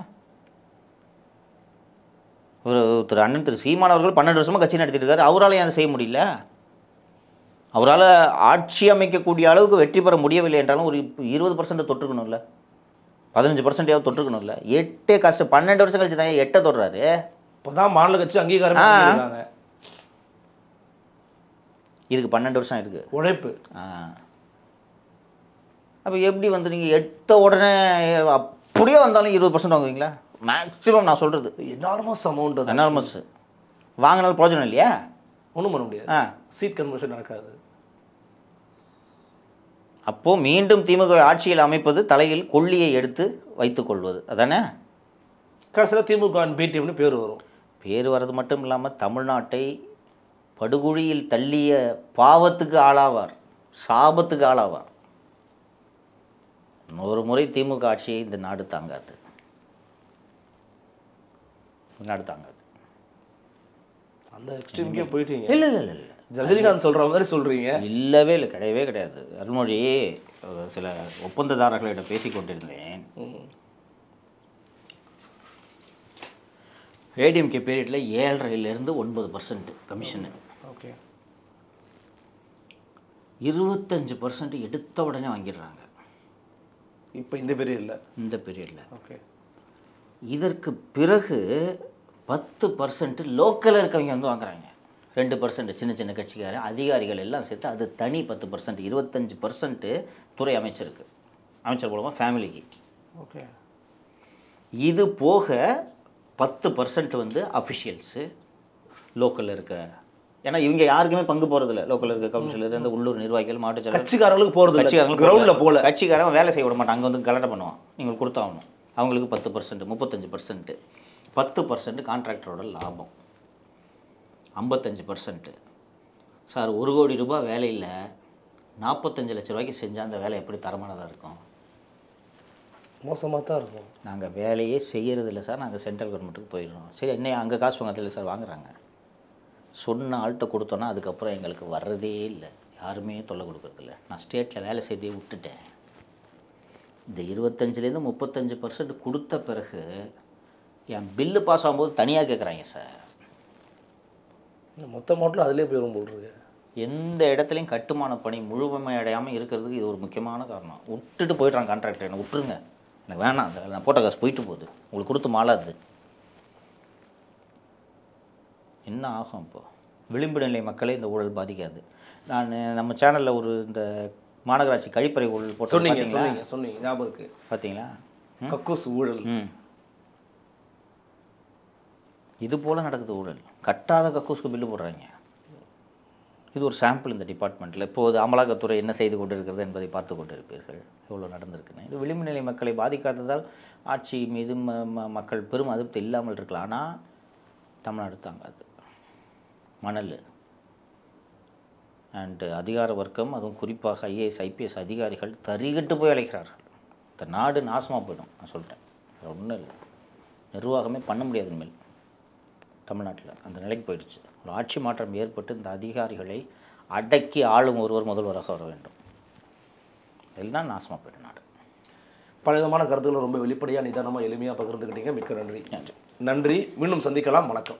ஒரு அண்ணன் திரு சீமான் அவர்கள் 12 வருஷமா கட்சி நடத்திட்டு இருக்காரு. அவரால் ஏன் அதை செய்ய முடியல? அவரால் ஆட்சி அமைக்கக்கூடிய அளவுக்கு வெற்றி பெற முடியவில்லை என்றாலும் ஒரு 20% தொற்றுக்கணும்ல, 15% தொற்றுக்கணும்ல. 8 கஷ்டம் 12 வருஷம் கழிச்சு தான் 8 தொடுறாரு. இப்போதான் மாநில கட்சி அங்கீகாரம் பண்ணிருக்காங்க. இதுக்கு 12 வருஷம் இருக்கு உழைப்பு. அப்போ எப்படி வந்து நீங்கள் 8 உடனே அப்படியே வந்தாலும் 20% வாங்குவீங்களா? மேக்ஸிமம் நான் சொல்கிறது எனார்மஸ் அமௌண்ட். எனார்மஸ். வாங்கினாலும் பிரயோஜனம் இல்லையா? ஒன்றும் பண்ண முடியாது. சீட் கன்வர்ஷன் நடக்காது. அப்போது மீண்டும் திமுக ஆட்சியில் அமைப்பது தலையில் கொள்ளியை எடுத்து வைத்துக் கொள்வது அதானே? கடைசியில் திமுக பிடிஎம்னு பேர் வரும். பேர் வர்றது மட்டும் இல்லாமல் தமிழ்நாட்டை படுகுழியில் தள்ளிய பாவத்துக்கு ஆளாவார், சாபத்துக்கு ஆளாவார். ஒரு முறை திமுக ஆட்சியை இந்த நாடு தாங்காது. அந்த எக்ஸ்ட்ரீம்க்கே போயிட்டீங்க. இல்லை ரஜினிகாந்த் சொல்கிற மாதிரி சொல்கிறீங்க. இல்லவே இல்லை, கிடையவே கிடையாது. அருள்மொழி, சில ஒப்பந்ததாரர்களிடம் பேசி கொண்டிருந்தேன். ஏடிஎம்கே பீரியடில் 7.5% 9% கமிஷனு. ஓகே. 25% எடுத்த உடனே வாங்கிடுறாங்க இப்போ இந்த பீரியடில். ஓகே. இதற்கு பிறகு 10% லோக்கலில் இருக்கவங்க வந்து வாங்குறாங்க. 2% சின்ன கட்சிக்காரன், அதிகாரிகள் எல்லாம் சேர்த்து அது தனி 10%. 25% துறை அமைச்சருக்கு, அமைச்சர் மூலமாக ஃபேமிலிக்கு. ஓகே. இது போக 10% வந்து அஃபிஷியல்ஸு லோக்கலில் இருக்க. ஏன்னா இவங்க யாருக்குமே பங்கு போகிறதில்ல. லோக்கலில் இருக்க கவுன்சிலர், இந்த உள்ளூர் நிர்வாகிகள், மாவட்ட செயலர், கட்சிக்காரங்களுக்கு போகிறது, கட்சிக்காரங்களுக்கு கிரவுண்டில் போகல. கட்சிக்காரன் வேலை செய்ய விட மாட்டான், அங்கே வந்து கலெக்ட் பண்ணுவான். நீங்கள் கொடுத்தாகணும். அவங்களுக்கு 10%, 35%. 10% கான்ட்ராக்டரோட லாபம். 55% சார் 1 கோடி ரூபாய் வேலையில் 45 லட்ச ரூபாய்க்கு செஞ்சால் அந்த வேலை எப்படி தரமானதாக இருக்கும்? மோசமாக தான் இருக்கும். நாங்கள் வேலையே செய்கிறதில்ல சார், நாங்கள் சென்ட்ரல் கவர்மெண்ட்டுக்கு போயிடுறோம். சரி, என்ன அங்கே காசு வாங்கறதில்ல சார், வாங்குறாங்க. சொன்ன ஆள்கிட்ட கொடுத்தோன்னா அதுக்கப்புறம் எங்களுக்கு வர்றதே இல்லை, யாருமே தொல்லை கொடுக்குறதில்ல. நான் ஸ்டேட்டில் வேலை செய்தே விட்டுட்டேன். இந்த 25% 35% கொடுத்த பிறகு என் பில்லு பாஸ் ஆகும்போது தனியாக கேட்குறாங்க சார். மொத்த அமௌண்ட்டில் அதிலே போயிடும் போல் இருக்கு. எந்த இடத்துலையும் கட்டுமான பணி முழுமை அடையாமல் இருக்கிறதுக்கு இது ஒரு முக்கியமான காரணம். விட்டுட்டு போயிடுறாங்க கான்ட்ராக்டர், எனக்கு விட்டுருங்க, எனக்கு வேணாம், அந்த நான் போட்ட காசு போயிட்டு போகுது, உங்களுக்கு கொடுத்து மாளாது. என்ன ஆகும் இப்போது? விளிம்பு நிலை மக்களை இந்த ஊழல் பாதிக்காது. நான் நம்ம சேனலில் ஒரு இந்த மாநகராட்சி கழிப்பறை ஊழல் போட்டு சொன்னீங்க ஞாபகம் இருக்கு பார்த்தீங்களா? கக்கூஸ் ஊழல். இது போல் நடக்குது ஊழல். கட்டாத கக்கூஸ்க்கு பில்லு போடுறாங்க. இது ஒரு சாம்பிள் இந்த டிபார்ட்மெண்ட்டில். இப்போது அமலாக்கத்துறை என்ன செய்து கொண்டு இருக்கிறது என்பதை பார்த்து கொண்டு இருப்பீர்கள் எவ்வளோ நடந்திருக்குன்னு. இது விளிம்பு நிலை மக்களை பாதிக்காததால் ஆட்சி மீது மக்கள் பெரும் அதிருப்தி இல்லாமல் இருக்கலாம். ஆனால் தமிழ்நாடு தாங்காது. மணல் அண்டு அதிகார வர்க்கம், அதுவும் குறிப்பாக ஐஏஎஸ் ஐபிஎஸ் அதிகாரிகள் தறிகட்டு போய் அழைக்கிறார்கள். இந்த நாடு நாசமாக போயிடும். நான் சொல்லிட்டேன், ஒன்றும் இல்லை. நிர்வாகமே பண்ண முடியாது இனிமேல் தமிழ்நாட்டில். அந்த நிலைக்கு போயிடுச்சு. ஒரு ஆட்சி மாற்றம் ஏற்பட்டு இந்த அதிகாரிகளை அடக்கி ஆளும் ஒருவர் முதல்வராக வர வேண்டும். எல்லாம் நாசமாக போயிடும் நாடு. பல விதமான கருத்துக்களை ரொம்ப வெளிப்படையாக நிதானமாக எளிமையாக பகிர்ந்துக்கிட்டீங்க. மிக்க நன்றி. நன்றி. மீண்டும் சந்திக்கலாம். வணக்கம்.